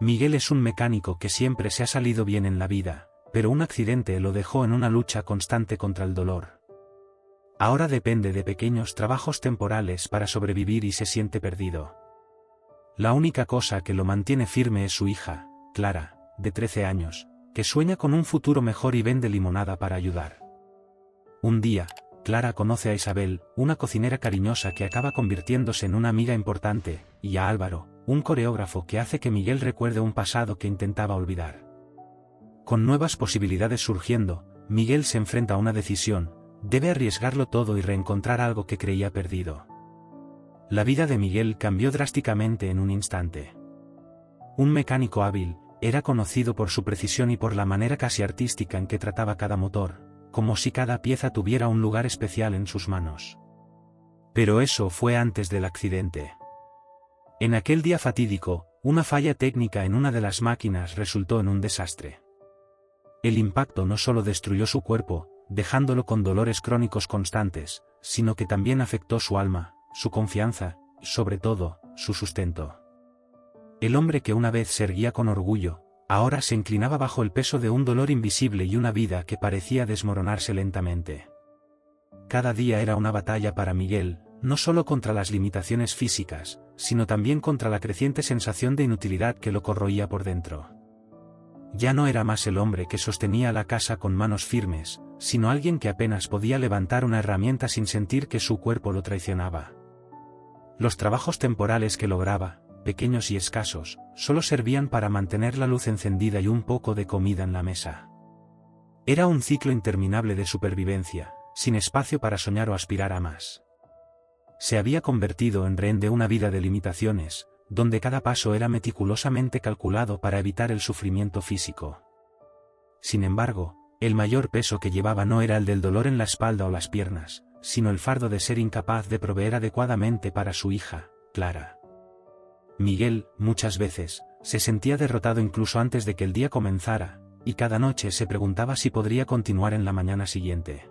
Miguel es un mecánico que siempre se ha salido bien en la vida, pero un accidente lo dejó en una lucha constante contra el dolor. Ahora depende de pequeños trabajos temporales para sobrevivir y se siente perdido. La única cosa que lo mantiene firme es su hija, Clara, de 13 años, que sueña con un futuro mejor y vende limonada para ayudar. Un día, Clara conoce a Isabel, una cocinera cariñosa que acaba convirtiéndose en una amiga importante, y a Álvaro, un coreógrafo que hace que Miguel recuerde un pasado que intentaba olvidar. Con nuevas posibilidades surgiendo, Miguel se enfrenta a una decisión: debe arriesgarlo todo y reencontrar algo que creía perdido. La vida de Miguel cambió drásticamente en un instante. Un mecánico hábil, era conocido por su precisión y por la manera casi artística en que trataba cada motor, como si cada pieza tuviera un lugar especial en sus manos. Pero eso fue antes del accidente. En aquel día fatídico, una falla técnica en una de las máquinas resultó en un desastre. El impacto no solo destruyó su cuerpo, dejándolo con dolores crónicos constantes, sino que también afectó su alma, su confianza, y sobre todo, su sustento. El hombre que una vez se erguía con orgullo, ahora se inclinaba bajo el peso de un dolor invisible y una vida que parecía desmoronarse lentamente. Cada día era una batalla para Miguel, no solo contra las limitaciones físicas, sino también contra la creciente sensación de inutilidad que lo corroía por dentro. Ya no era más el hombre que sostenía la casa con manos firmes, sino alguien que apenas podía levantar una herramienta sin sentir que su cuerpo lo traicionaba. Los trabajos temporales que lograba, pequeños y escasos, solo servían para mantener la luz encendida y un poco de comida en la mesa. Era un ciclo interminable de supervivencia, sin espacio para soñar o aspirar a más. Se había convertido en rehén de una vida de limitaciones, donde cada paso era meticulosamente calculado para evitar el sufrimiento físico. Sin embargo, el mayor peso que llevaba no era el del dolor en la espalda o las piernas, sino el fardo de ser incapaz de proveer adecuadamente para su hija, Clara. Miguel, muchas veces, se sentía derrotado incluso antes de que el día comenzara, y cada noche se preguntaba si podría continuar en la mañana siguiente.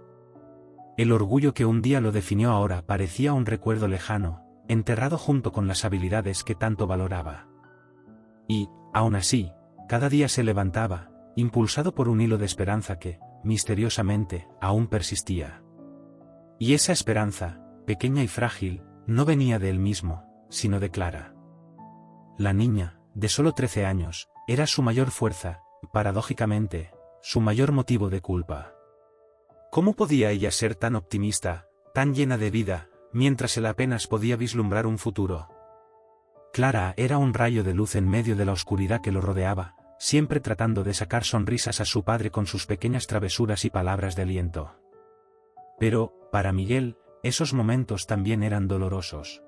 El orgullo que un día lo definió ahora parecía un recuerdo lejano, enterrado junto con las habilidades que tanto valoraba. Y, aún así, cada día se levantaba, impulsado por un hilo de esperanza que, misteriosamente, aún persistía. Y esa esperanza, pequeña y frágil, no venía de él mismo, sino de Clara. La niña, de solo 13 años, era su mayor fuerza, paradójicamente, su mayor motivo de culpa. ¿Cómo podía ella ser tan optimista, tan llena de vida, mientras él apenas podía vislumbrar un futuro? Clara era un rayo de luz en medio de la oscuridad que lo rodeaba, siempre tratando de sacar sonrisas a su padre con sus pequeñas travesuras y palabras de aliento. Pero, para Miguel, esos momentos también eran dolorosos.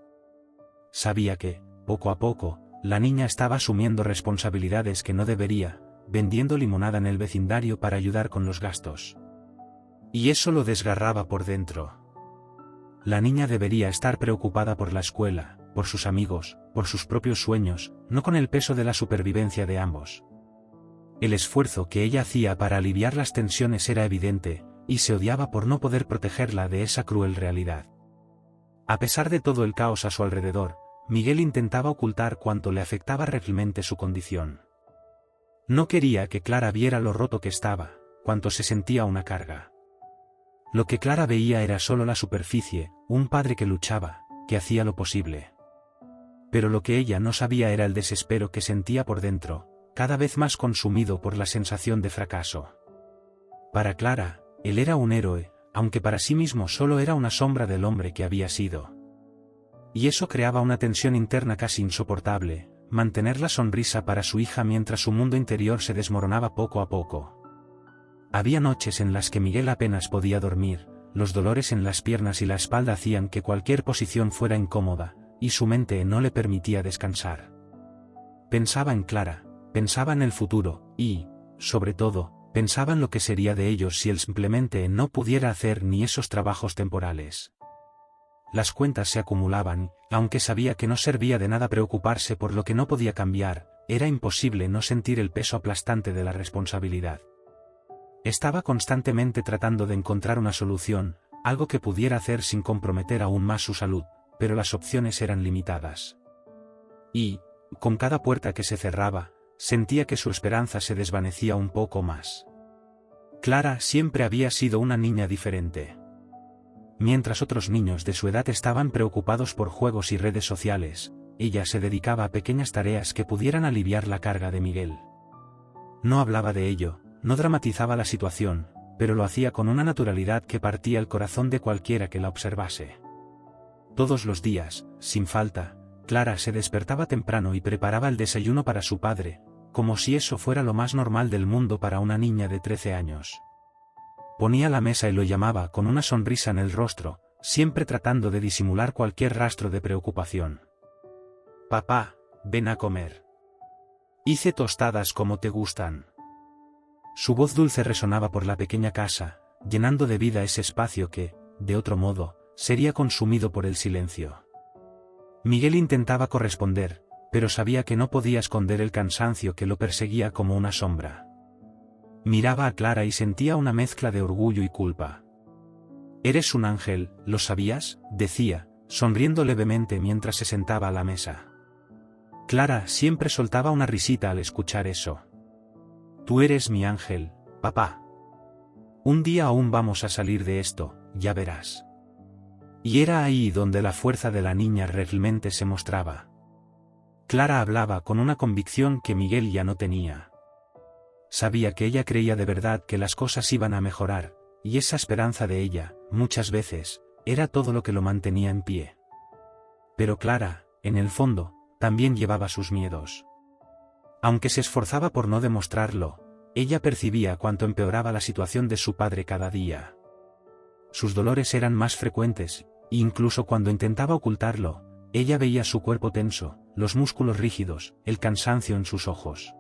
Sabía que, poco a poco, la niña estaba asumiendo responsabilidades que no debería, vendiendo limonada en el vecindario para ayudar con los gastos. Y eso lo desgarraba por dentro. La niña debería estar preocupada por la escuela, por sus amigos, por sus propios sueños, no con el peso de la supervivencia de ambos. El esfuerzo que ella hacía para aliviar las tensiones era evidente, y se odiaba por no poder protegerla de esa cruel realidad. A pesar de todo el caos a su alrededor, Miguel intentaba ocultar cuánto le afectaba realmente su condición. No quería que Clara viera lo roto que estaba, cuánto se sentía una carga. Lo que Clara veía era solo la superficie, un padre que luchaba, que hacía lo posible. Pero lo que ella no sabía era el desespero que sentía por dentro, cada vez más consumido por la sensación de fracaso. Para Clara, él era un héroe, aunque para sí mismo solo era una sombra del hombre que había sido. Y eso creaba una tensión interna casi insoportable, mantener la sonrisa para su hija mientras su mundo interior se desmoronaba poco a poco. Había noches en las que Miguel apenas podía dormir, los dolores en las piernas y la espalda hacían que cualquier posición fuera incómoda, y su mente no le permitía descansar. Pensaba en Clara, pensaba en el futuro, y, sobre todo, pensaba en lo que sería de ellos si él simplemente no pudiera hacer ni esos trabajos temporales. Las cuentas se acumulaban, aunque sabía que no servía de nada preocuparse por lo que no podía cambiar, era imposible no sentir el peso aplastante de la responsabilidad. Estaba constantemente tratando de encontrar una solución, algo que pudiera hacer sin comprometer aún más su salud, pero las opciones eran limitadas. Y, con cada puerta que se cerraba, sentía que su esperanza se desvanecía un poco más. Clara siempre había sido una niña diferente. Mientras otros niños de su edad estaban preocupados por juegos y redes sociales, ella se dedicaba a pequeñas tareas que pudieran aliviar la carga de Miguel. No hablaba de ello, no dramatizaba la situación, pero lo hacía con una naturalidad que partía el corazón de cualquiera que la observase. Todos los días, sin falta, Clara se despertaba temprano y preparaba el desayuno para su padre, como si eso fuera lo más normal del mundo para una niña de 13 años. Ponía la mesa y lo llamaba con una sonrisa en el rostro, siempre tratando de disimular cualquier rastro de preocupación. «Papá, ven a comer. Hice tostadas como te gustan». Su voz dulce resonaba por la pequeña casa, llenando de vida ese espacio que, de otro modo, sería consumido por el silencio. Miguel intentaba corresponder, pero sabía que no podía esconder el cansancio que lo perseguía como una sombra. Miraba a Clara y sentía una mezcla de orgullo y culpa. «Eres un ángel, ¿lo sabías?», decía, sonriendo levemente mientras se sentaba a la mesa. Clara siempre soltaba una risita al escuchar eso. «Tú eres mi ángel, papá. Un día aún vamos a salir de esto, ya verás». Y era ahí donde la fuerza de la niña realmente se mostraba. Clara hablaba con una convicción que Miguel ya no tenía. Sabía que ella creía de verdad que las cosas iban a mejorar, y esa esperanza de ella, muchas veces, era todo lo que lo mantenía en pie. Pero Clara, en el fondo, también llevaba sus miedos. Aunque se esforzaba por no demostrarlo, ella percibía cuánto empeoraba la situación de su padre cada día. Sus dolores eran más frecuentes, e incluso cuando intentaba ocultarlo, ella veía su cuerpo tenso, los músculos rígidos, el cansancio en sus ojos.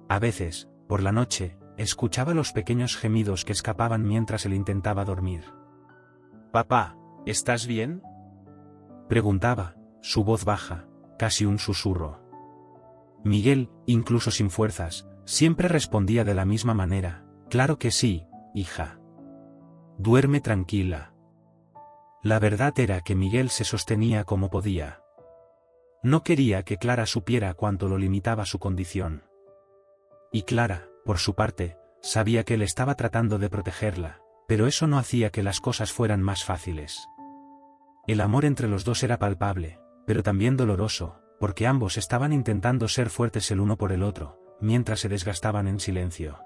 A veces, por la noche, escuchaba los pequeños gemidos que escapaban mientras él intentaba dormir. «Papá, ¿estás bien?», preguntaba, su voz baja, casi un susurro. Miguel, incluso sin fuerzas, siempre respondía de la misma manera: «Claro que sí, hija. Duerme tranquila». La verdad era que Miguel se sostenía como podía. No quería que Clara supiera cuánto lo limitaba su condición. Y Clara, por su parte, sabía que él estaba tratando de protegerla, pero eso no hacía que las cosas fueran más fáciles. El amor entre los dos era palpable, pero también doloroso, porque ambos estaban intentando ser fuertes el uno por el otro, mientras se desgastaban en silencio.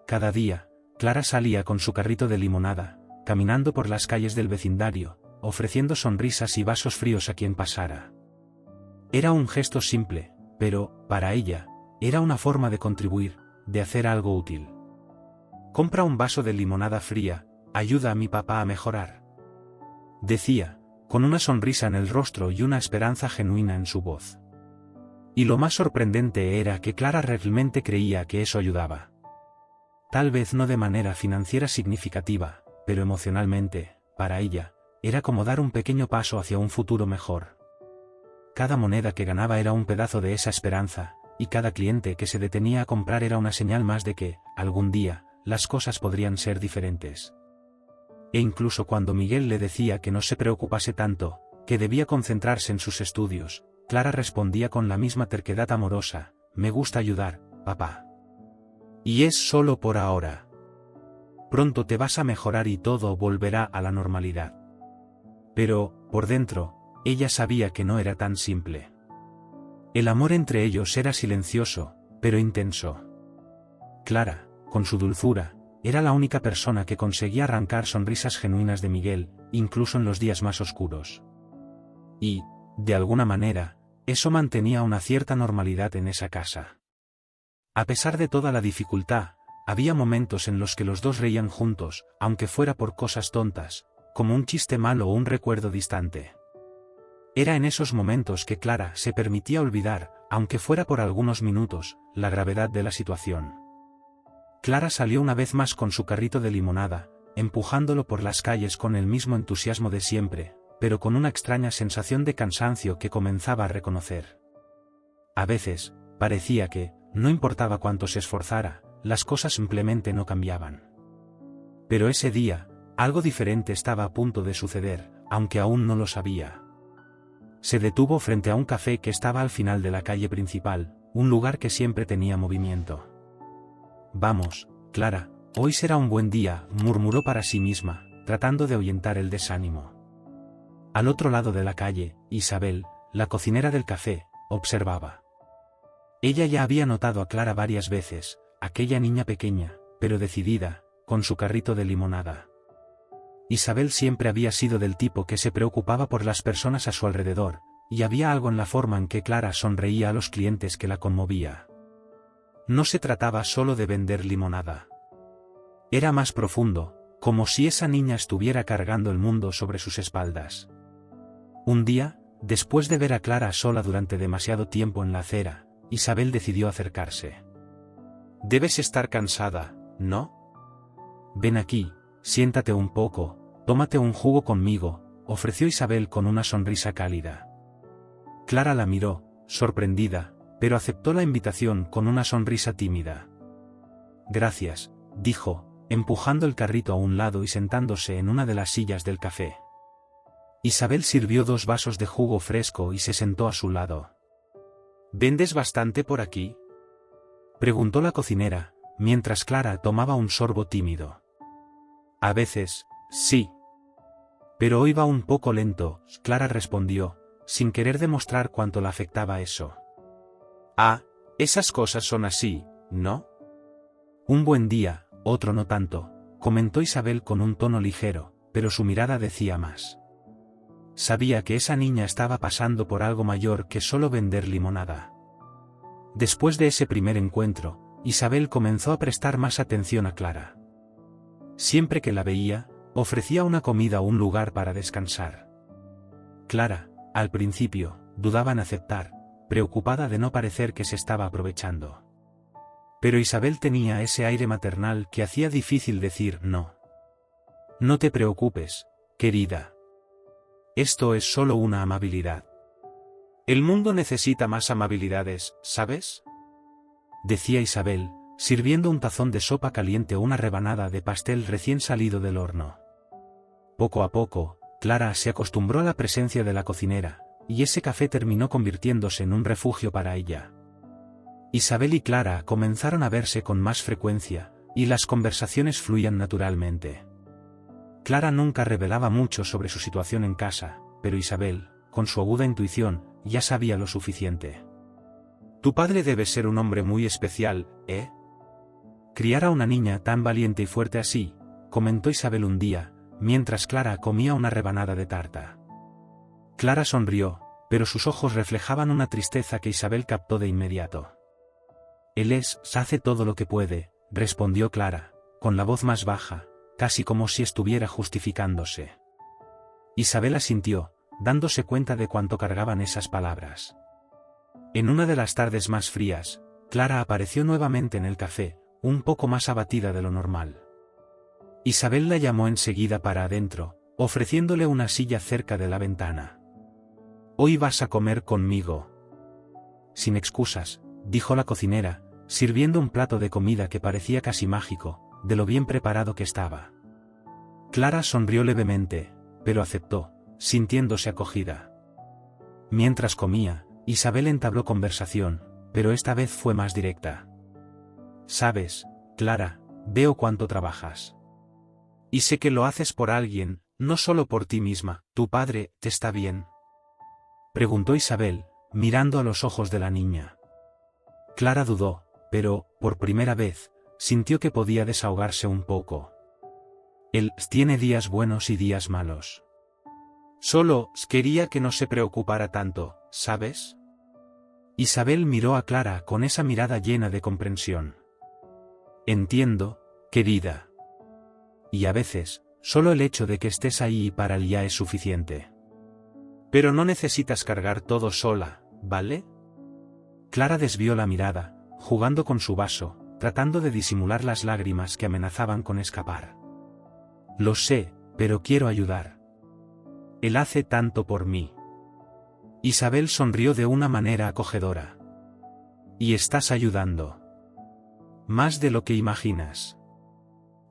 Cada día, Clara salía con su carrito de limonada, caminando por las calles del vecindario, ofreciendo sonrisas y vasos fríos a quien pasara. Era un gesto simple, pero, para ella, era una forma de contribuir, de hacer algo útil. «Compra un vaso de limonada fría, ayuda a mi papá a mejorar», decía, con una sonrisa en el rostro y una esperanza genuina en su voz. Y lo más sorprendente era que Clara realmente creía que eso ayudaba. Tal vez no de manera financiera significativa, pero emocionalmente, para ella, era como dar un pequeño paso hacia un futuro mejor. Cada moneda que ganaba era un pedazo de esa esperanza, y cada cliente que se detenía a comprar era una señal más de que, algún día, las cosas podrían ser diferentes. E incluso cuando Miguel le decía que no se preocupase tanto, que debía concentrarse en sus estudios, Clara respondía con la misma terquedad amorosa: «Me gusta ayudar, papá. Y es solo por ahora. Pronto te vas a mejorar y todo volverá a la normalidad». Pero, por dentro, ella sabía que no era tan simple. El amor entre ellos era silencioso, pero intenso. Clara, con su dulzura, era la única persona que conseguía arrancar sonrisas genuinas de Miguel, incluso en los días más oscuros. Y, de alguna manera, eso mantenía una cierta normalidad en esa casa. A pesar de toda la dificultad, había momentos en los que los dos reían juntos, aunque fuera por cosas tontas, como un chiste malo o un recuerdo distante. Era en esos momentos que Clara se permitía olvidar, aunque fuera por algunos minutos, la gravedad de la situación. Clara salió una vez más con su carrito de limonada, empujándolo por las calles con el mismo entusiasmo de siempre, pero con una extraña sensación de cansancio que comenzaba a reconocer. A veces, parecía que, no importaba cuánto se esforzara, las cosas simplemente no cambiaban. Pero ese día, algo diferente estaba a punto de suceder, aunque aún no lo sabía. Se detuvo frente a un café que estaba al final de la calle principal, un lugar que siempre tenía movimiento. Vamos, Clara, hoy será un buen día, murmuró para sí misma, tratando de ahuyentar el desánimo. Al otro lado de la calle, Isabel, la cocinera del café, observaba. Ella ya había notado a Clara varias veces, aquella niña pequeña, pero decidida, con su carrito de limonada. Isabel siempre había sido del tipo que se preocupaba por las personas a su alrededor, y había algo en la forma en que Clara sonreía a los clientes que la conmovía. No se trataba solo de vender limonada. Era más profundo, como si esa niña estuviera cargando el mundo sobre sus espaldas. Un día, después de ver a Clara sola durante demasiado tiempo en la acera, Isabel decidió acercarse. «Debes estar cansada, ¿no? Ven aquí, siéntate un poco, tómate un jugo conmigo», ofreció Isabel con una sonrisa cálida. Clara la miró, sorprendida, pero aceptó la invitación con una sonrisa tímida. «Gracias», dijo, empujando el carrito a un lado y sentándose en una de las sillas del café. Isabel sirvió 2 vasos de jugo fresco y se sentó a su lado. «¿Vendes bastante por aquí?», preguntó la cocinera, mientras Clara tomaba un sorbo tímido. «A veces, sí. Pero hoy va un poco lento», Clara respondió, sin querer demostrar cuánto la afectaba eso. «Ah, esas cosas son así, ¿no? Un buen día, otro no tanto», comentó Isabel con un tono ligero, pero su mirada decía más. Sabía que esa niña estaba pasando por algo mayor que solo vender limonada. Después de ese primer encuentro, Isabel comenzó a prestar más atención a Clara. Siempre que la veía, ofrecía una comida o un lugar para descansar. Clara, al principio, dudaba en aceptar, preocupada de no parecer que se estaba aprovechando. Pero Isabel tenía ese aire maternal que hacía difícil decir no. «No te preocupes, querida. Esto es solo una amabilidad. El mundo necesita más amabilidades, ¿sabes?», decía Isabel, sirviendo un tazón de sopa caliente o una rebanada de pastel recién salido del horno. Poco a poco, Clara se acostumbró a la presencia de la cocinera, y ese café terminó convirtiéndose en un refugio para ella. Isabel y Clara comenzaron a verse con más frecuencia, y las conversaciones fluían naturalmente. Clara nunca revelaba mucho sobre su situación en casa, pero Isabel, con su aguda intuición, ya sabía lo suficiente. «Tu padre debe ser un hombre muy especial, ¿eh? Criar a una niña tan valiente y fuerte así», comentó Isabel un día, mientras Clara comía una rebanada de tarta. Clara sonrió, pero sus ojos reflejaban una tristeza que Isabel captó de inmediato. «Él hace todo lo que puede», respondió Clara, con la voz más baja, casi como si estuviera justificándose. Isabel asintió, dándose cuenta de cuánto cargaban esas palabras. En una de las tardes más frías, Clara apareció nuevamente en el café, un poco más abatida de lo normal. Isabel la llamó enseguida para adentro, ofreciéndole una silla cerca de la ventana. «Hoy vas a comer conmigo». «Sin excusas», dijo la cocinera, sirviendo un plato de comida que parecía casi mágico, de lo bien preparado que estaba. Clara sonrió levemente, pero aceptó, sintiéndose acogida. Mientras comía, Isabel entabló conversación, pero esta vez fue más directa. «Sabes, Clara, veo cuánto trabajas. Y sé que lo haces por alguien, no solo por ti misma. ¿Tu padre está bien?», preguntó Isabel, mirando a los ojos de la niña. Clara dudó, pero, por primera vez, sintió que podía desahogarse un poco. «Él tiene días buenos y días malos. Solo quería que no se preocupara tanto, ¿sabes?». Isabel miró a Clara con esa mirada llena de comprensión. «Entiendo, querida. Y a veces, solo el hecho de que estés ahí para él ya es suficiente. Pero no necesitas cargar todo sola, ¿vale?». Clara desvió la mirada, jugando con su vaso, tratando de disimular las lágrimas que amenazaban con escapar. «Lo sé, pero quiero ayudar. Él hace tanto por mí». Isabel sonrió de una manera acogedora. «Y estás ayudando. Más de lo que imaginas».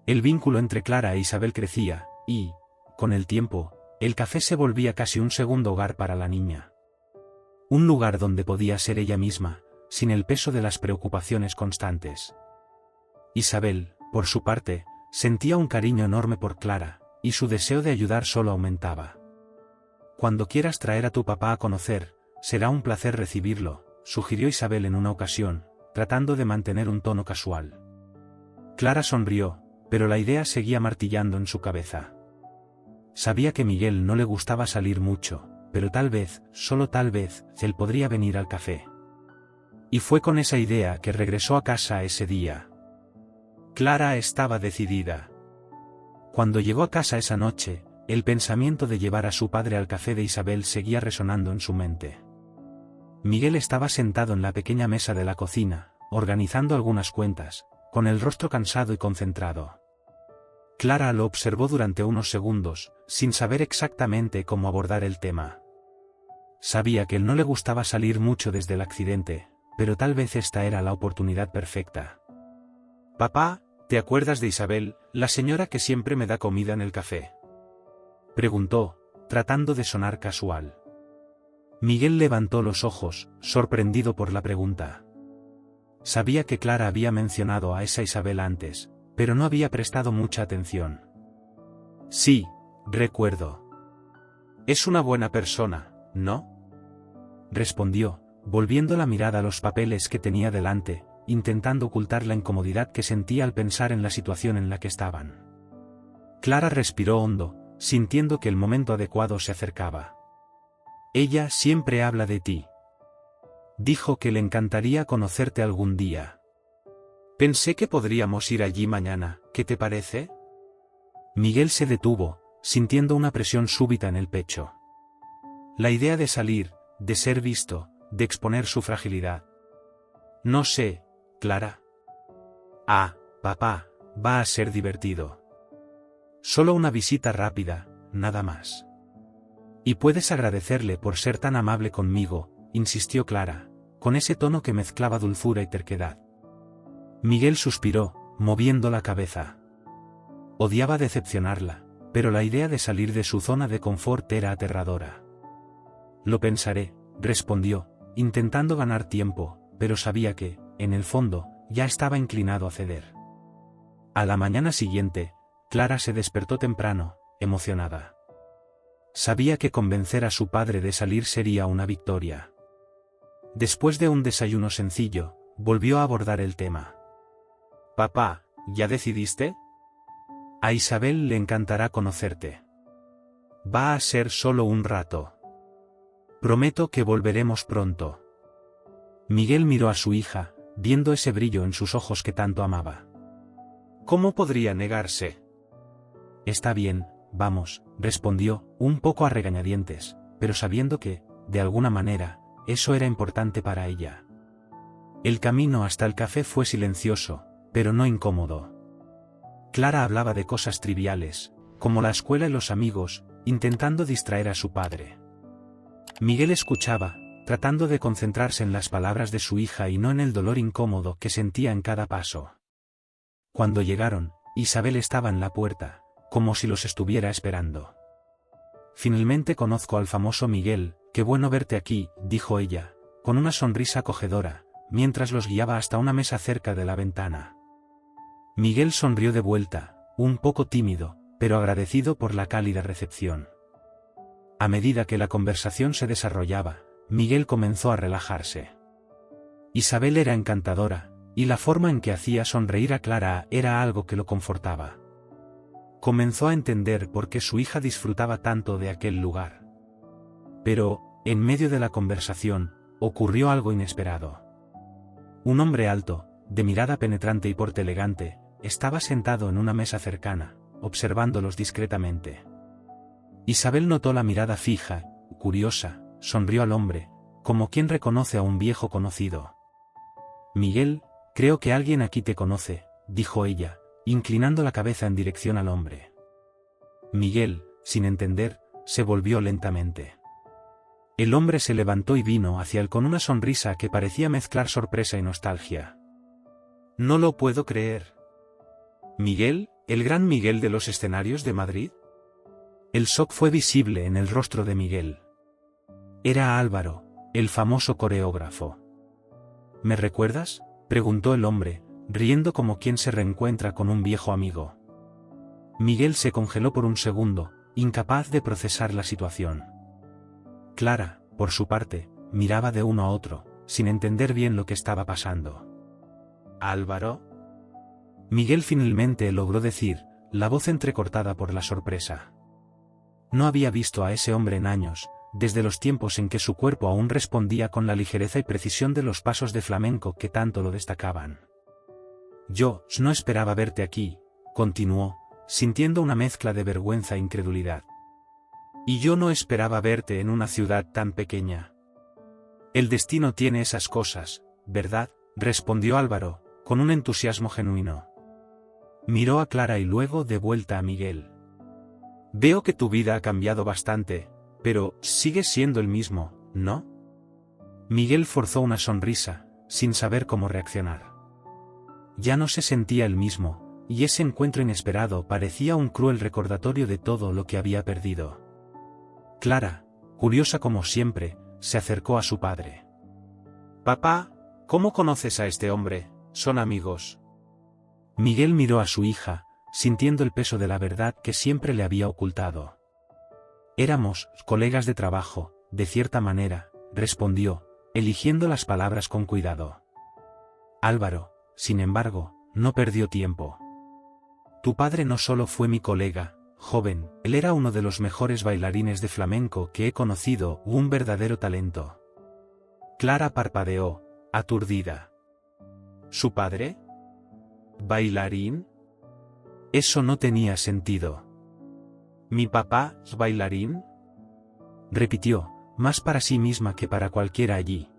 El vínculo entre Clara e Isabel crecía, y, con el tiempo, el café se volvía casi un segundo hogar para la niña. Un lugar donde podía ser ella misma, sin el peso de las preocupaciones constantes. Isabel, por su parte, sentía un cariño enorme por Clara, y su deseo de ayudar solo aumentaba. «Cuando quieras traer a tu papá a conocer, será un placer recibirlo», sugirió Isabel en una ocasión, tratando de mantener un tono casual. Clara sonrió, pero la idea seguía martillando en su cabeza. Sabía que Miguel no le gustaba salir mucho, pero tal vez, solo tal vez, él podría venir al café. Y fue con esa idea que regresó a casa ese día. Clara estaba decidida. Cuando llegó a casa esa noche, el pensamiento de llevar a su padre al café de Isabel seguía resonando en su mente. Miguel estaba sentado en la pequeña mesa de la cocina, organizando algunas cuentas, con el rostro cansado y concentrado. Clara lo observó durante unos segundos, sin saber exactamente cómo abordar el tema. Sabía que él no le gustaba salir mucho desde el accidente, pero tal vez esta era la oportunidad perfecta. «Papá, ¿te acuerdas de Isabel, la señora que siempre me da comida en el café?», preguntó, tratando de sonar casual. Miguel levantó los ojos, sorprendido por la pregunta. Sabía que Clara había mencionado a esa Isabel antes, pero no había prestado mucha atención. «Sí, recuerdo. Es una buena persona, ¿no?», respondió, volviendo la mirada a los papeles que tenía delante, intentando ocultar la incomodidad que sentía al pensar en la situación en la que estaban. Clara respiró hondo, sintiendo que el momento adecuado se acercaba. «Ella siempre habla de ti. Dijo que le encantaría conocerte algún día. Pensé que podríamos ir allí mañana, ¿qué te parece?». Miguel se detuvo, sintiendo una presión súbita en el pecho. La idea de salir, de ser visto, de exponer su fragilidad. «No sé, Clara». «Ah, papá, va a ser divertido. Solo una visita rápida, nada más. Y puedes agradecerle por ser tan amable conmigo», insistió Clara, con ese tono que mezclaba dulzura y terquedad. Miguel suspiró, moviendo la cabeza. Odiaba decepcionarla, pero la idea de salir de su zona de confort era aterradora. «Lo pensaré», respondió, intentando ganar tiempo, pero sabía que, en el fondo, ya estaba inclinado a ceder. A la mañana siguiente, Clara se despertó temprano, emocionada. Sabía que convencer a su padre de salir sería una victoria. Después de un desayuno sencillo, volvió a abordar el tema. «Papá, ¿ya decidiste? A Isabel le encantará conocerte. Va a ser solo un rato. Prometo que volveremos pronto». Miguel miró a su hija, viendo ese brillo en sus ojos que tanto amaba. ¿Cómo podría negarse? «Está bien, vamos», respondió, un poco a regañadientes, pero sabiendo que, de alguna manera, eso era importante para ella. El camino hasta el café fue silencioso, pero no incómodo. Clara hablaba de cosas triviales, como la escuela y los amigos, intentando distraer a su padre. Miguel escuchaba, tratando de concentrarse en las palabras de su hija y no en el dolor incómodo que sentía en cada paso. Cuando llegaron, Isabel estaba en la puerta, como si los estuviera esperando. «Finalmente conozco al famoso Miguel, qué bueno verte aquí», dijo ella, con una sonrisa acogedora, mientras los guiaba hasta una mesa cerca de la ventana. Miguel sonrió de vuelta, un poco tímido, pero agradecido por la cálida recepción. A medida que la conversación se desarrollaba, Miguel comenzó a relajarse. Isabel era encantadora, y la forma en que hacía sonreír a Clara era algo que lo confortaba. Comenzó a entender por qué su hija disfrutaba tanto de aquel lugar. Pero, en medio de la conversación, ocurrió algo inesperado. Un hombre alto, de mirada penetrante y porte elegante, estaba sentado en una mesa cercana, observándolos discretamente. Isabel notó la mirada fija, curiosa, sonrió al hombre, como quien reconoce a un viejo conocido. «Miguel, creo que alguien aquí te conoce», dijo ella, inclinando la cabeza en dirección al hombre. Miguel, sin entender, se volvió lentamente. El hombre se levantó y vino hacia él con una sonrisa que parecía mezclar sorpresa y nostalgia. «No lo puedo creer. ¿Miguel, el gran Miguel de los escenarios de Madrid?». El shock fue visible en el rostro de Miguel. Era Álvaro, el famoso coreógrafo. ¿Me recuerdas?, preguntó el hombre, riendo como quien se reencuentra con un viejo amigo. Miguel se congeló por un segundo, incapaz de procesar la situación. Clara, por su parte, miraba de uno a otro, sin entender bien lo que estaba pasando. ¿Álvaro? Miguel finalmente logró decir, la voz entrecortada por la sorpresa. No había visto a ese hombre en años, desde los tiempos en que su cuerpo aún respondía con la ligereza y precisión de los pasos de flamenco que tanto lo destacaban. Yo no esperaba verte aquí, continuó, sintiendo una mezcla de vergüenza e incredulidad. Y yo no esperaba verte en una ciudad tan pequeña. El destino tiene esas cosas, ¿verdad?, respondió Álvaro, con un entusiasmo genuino. Miró a Clara y luego de vuelta a Miguel. Veo que tu vida ha cambiado bastante, pero sigues siendo el mismo, ¿no? Miguel forzó una sonrisa, sin saber cómo reaccionar. Ya no se sentía el mismo, y ese encuentro inesperado parecía un cruel recordatorio de todo lo que había perdido. Clara, curiosa como siempre, se acercó a su padre. Papá, ¿cómo conoces a este hombre? ¿Son amigos? Miguel miró a su hija, sintiendo el peso de la verdad que siempre le había ocultado. Éramos colegas de trabajo, de cierta manera, respondió, eligiendo las palabras con cuidado. Álvaro, sin embargo, no perdió tiempo. Tu padre no solo fue mi colega, joven, él era uno de los mejores bailarines de flamenco que he conocido, un verdadero talento. Clara parpadeó, aturdida. ¿Su padre? ¿Bailarín? Eso no tenía sentido. ¿Mi papá es bailarín?, repitió, más para sí misma que para cualquiera allí.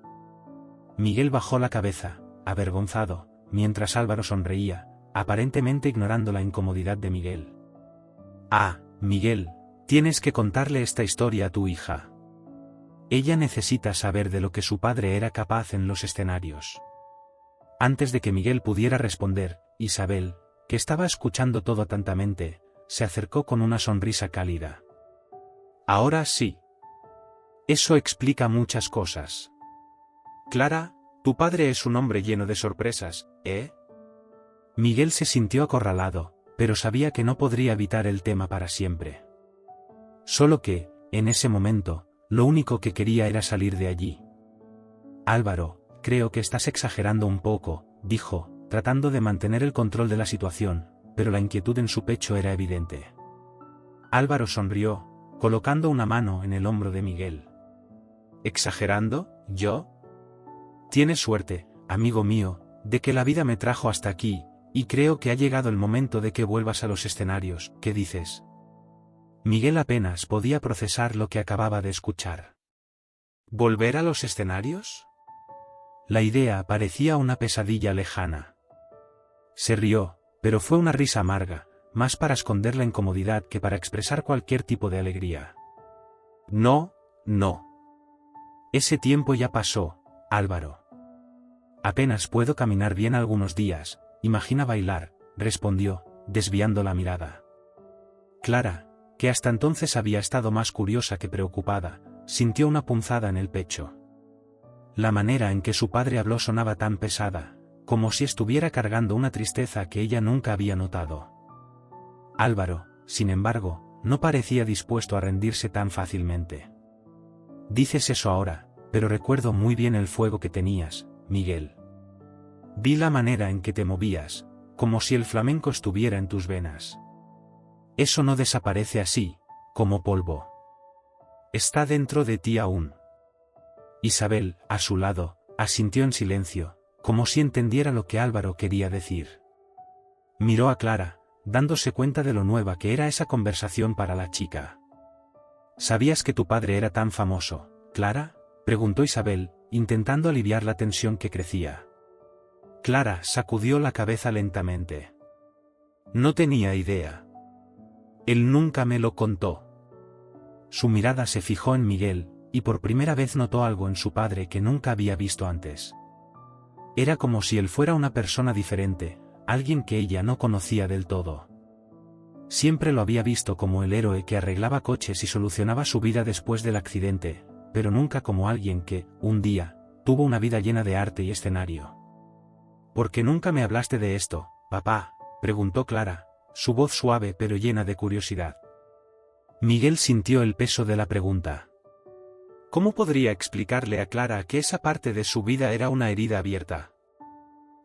Miguel bajó la cabeza, avergonzado, mientras Álvaro sonreía, aparentemente ignorando la incomodidad de Miguel. Ah, Miguel, tienes que contarle esta historia a tu hija. Ella necesita saber de lo que su padre era capaz en los escenarios. Antes de que Miguel pudiera responder, Isabel, que estaba escuchando todo atentamente, se acercó con una sonrisa cálida. Ahora sí. Eso explica muchas cosas. Clara, tu padre es un hombre lleno de sorpresas, ¿eh? Miguel se sintió acorralado, pero sabía que no podría evitar el tema para siempre. Solo que, en ese momento, lo único que quería era salir de allí. Álvaro, creo que estás exagerando un poco, dijo, tratando de mantener el control de la situación, pero la inquietud en su pecho era evidente. Álvaro sonrió, colocando una mano en el hombro de Miguel. ¿Exagerando, yo? Tienes suerte, amigo mío, de que la vida me trajo hasta aquí, y creo que ha llegado el momento de que vuelvas a los escenarios, ¿qué dices? Miguel apenas podía procesar lo que acababa de escuchar. ¿Volver a los escenarios? La idea parecía una pesadilla lejana. Se rió, pero fue una risa amarga, más para esconder la incomodidad que para expresar cualquier tipo de alegría. No, no. Ese tiempo ya pasó, Álvaro. Apenas puedo caminar bien algunos días, imagina bailar, respondió, desviando la mirada. Clara, que hasta entonces había estado más curiosa que preocupada, sintió una punzada en el pecho. La manera en que su padre habló sonaba tan pesada, como si estuviera cargando una tristeza que ella nunca había notado. Álvaro, sin embargo, no parecía dispuesto a rendirse tan fácilmente. Dices eso ahora, pero recuerdo muy bien el fuego que tenías, Miguel. Vi la manera en que te movías, como si el flamenco estuviera en tus venas. Eso no desaparece así, como polvo. Está dentro de ti aún. Isabel, a su lado, asintió en silencio, como si entendiera lo que Álvaro quería decir. Miró a Clara, dándose cuenta de lo nueva que era esa conversación para la chica. ¿Sabías que tu padre era tan famoso, Clara?, preguntó Isabel, intentando aliviar la tensión que crecía. Clara sacudió la cabeza lentamente. No tenía idea. Él nunca me lo contó. Su mirada se fijó en Miguel, y por primera vez notó algo en su padre que nunca había visto antes. Era como si él fuera una persona diferente, alguien que ella no conocía del todo. Siempre lo había visto como el héroe que arreglaba coches y solucionaba su vida después del accidente, pero nunca como alguien que, un día, tuvo una vida llena de arte y escenario. ¿Por qué nunca me hablaste de esto, papá?, preguntó Clara, su voz suave pero llena de curiosidad. Miguel sintió el peso de la pregunta. ¿Cómo podría explicarle a Clara que esa parte de su vida era una herida abierta?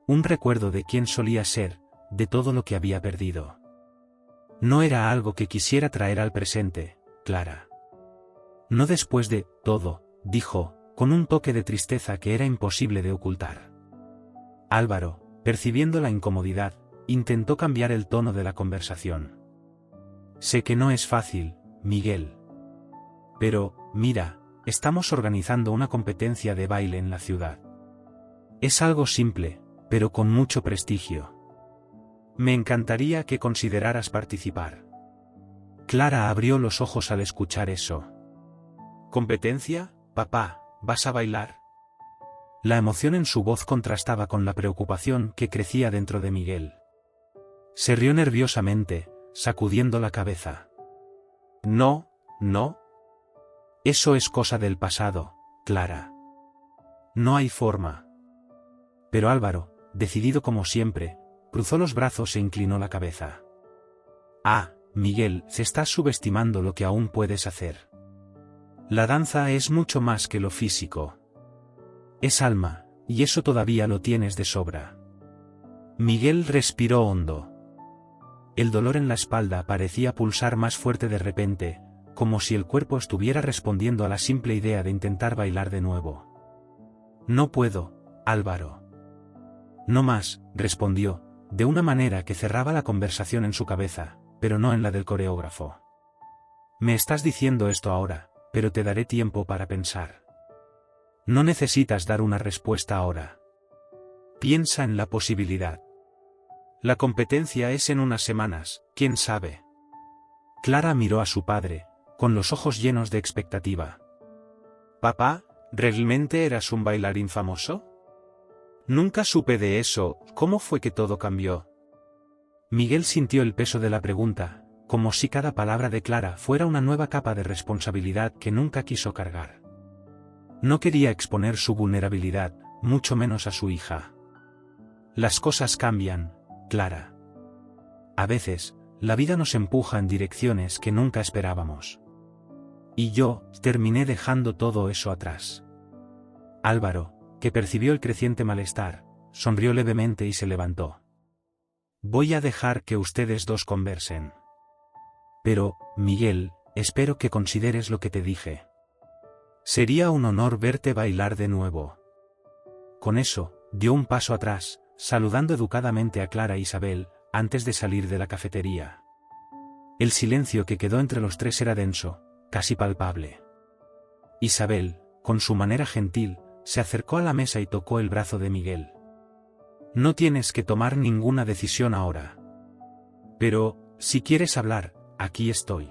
Un recuerdo de quién solía ser, de todo lo que había perdido. No era algo que quisiera traer al presente, Clara. No después de todo, dijo, con un toque de tristeza que era imposible de ocultar. Álvaro, percibiendo la incomodidad, intentó cambiar el tono de la conversación. Sé que no es fácil, Miguel. Pero, mira, estamos organizando una competencia de baile en la ciudad. Es algo simple, pero con mucho prestigio. Me encantaría que consideraras participar. Clara abrió los ojos al escuchar eso. ¿Competencia, papá? ¿Vas a bailar? La emoción en su voz contrastaba con la preocupación que crecía dentro de Miguel. Se rió nerviosamente, sacudiendo la cabeza. No, no. Eso es cosa del pasado, Clara. No hay forma. Pero Álvaro, decidido como siempre, cruzó los brazos e inclinó la cabeza. Ah, Miguel, se estás subestimando lo que aún puedes hacer. La danza es mucho más que lo físico. Es alma, y eso todavía lo tienes de sobra. Miguel respiró hondo. El dolor en la espalda parecía pulsar más fuerte de repente, como si el cuerpo estuviera respondiendo a la simple idea de intentar bailar de nuevo. No puedo, Álvaro. No más, respondió, de una manera que cerraba la conversación en su cabeza, pero no en la del coreógrafo. Me estás diciendo esto ahora, pero te daré tiempo para pensar. No necesitas dar una respuesta ahora. Piensa en la posibilidad. La competencia es en unas semanas, ¿quién sabe? Clara miró a su padre, con los ojos llenos de expectativa. Papá, ¿realmente eras un bailarín famoso? Nunca supe de eso, ¿cómo fue que todo cambió? Miguel sintió el peso de la pregunta, como si cada palabra de Clara fuera una nueva capa de responsabilidad que nunca quiso cargar. No quería exponer su vulnerabilidad, mucho menos a su hija. Las cosas cambian, Clara. A veces, la vida nos empuja en direcciones que nunca esperábamos. Y yo, terminé dejando todo eso atrás. Álvaro, que percibió el creciente malestar, sonrió levemente y se levantó. Voy a dejar que ustedes dos conversen. Pero, Miguel, espero que consideres lo que te dije. Sería un honor verte bailar de nuevo. Con eso, dio un paso atrás, saludando educadamente a Clara e Isabel, antes de salir de la cafetería. El silencio que quedó entre los tres era denso, casi palpable. Isabel, con su manera gentil, se acercó a la mesa y tocó el brazo de Miguel. No tienes que tomar ninguna decisión ahora. Pero, si quieres hablar, aquí estoy.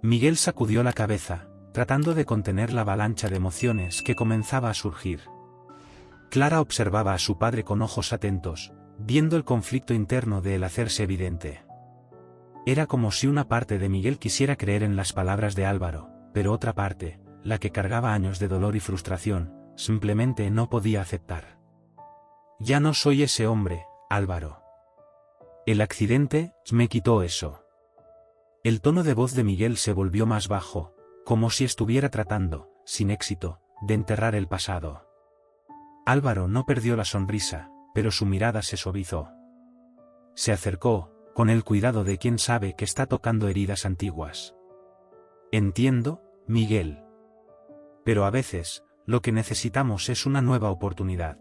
Miguel sacudió la cabeza, tratando de contener la avalancha de emociones que comenzaba a surgir. Clara observaba a su padre con ojos atentos, viendo el conflicto interno de él hacerse evidente. Era como si una parte de Miguel quisiera creer en las palabras de Álvaro, pero otra parte, la que cargaba años de dolor y frustración, simplemente no podía aceptar. Ya no soy ese hombre, Álvaro. El accidente me quitó eso. El tono de voz de Miguel se volvió más bajo, como si estuviera tratando, sin éxito, de enterrar el pasado. Álvaro no perdió la sonrisa, pero su mirada se suavizó. Se acercó, con el cuidado de quien sabe que está tocando heridas antiguas. Entiendo, Miguel. Pero a veces, lo que necesitamos es una nueva oportunidad.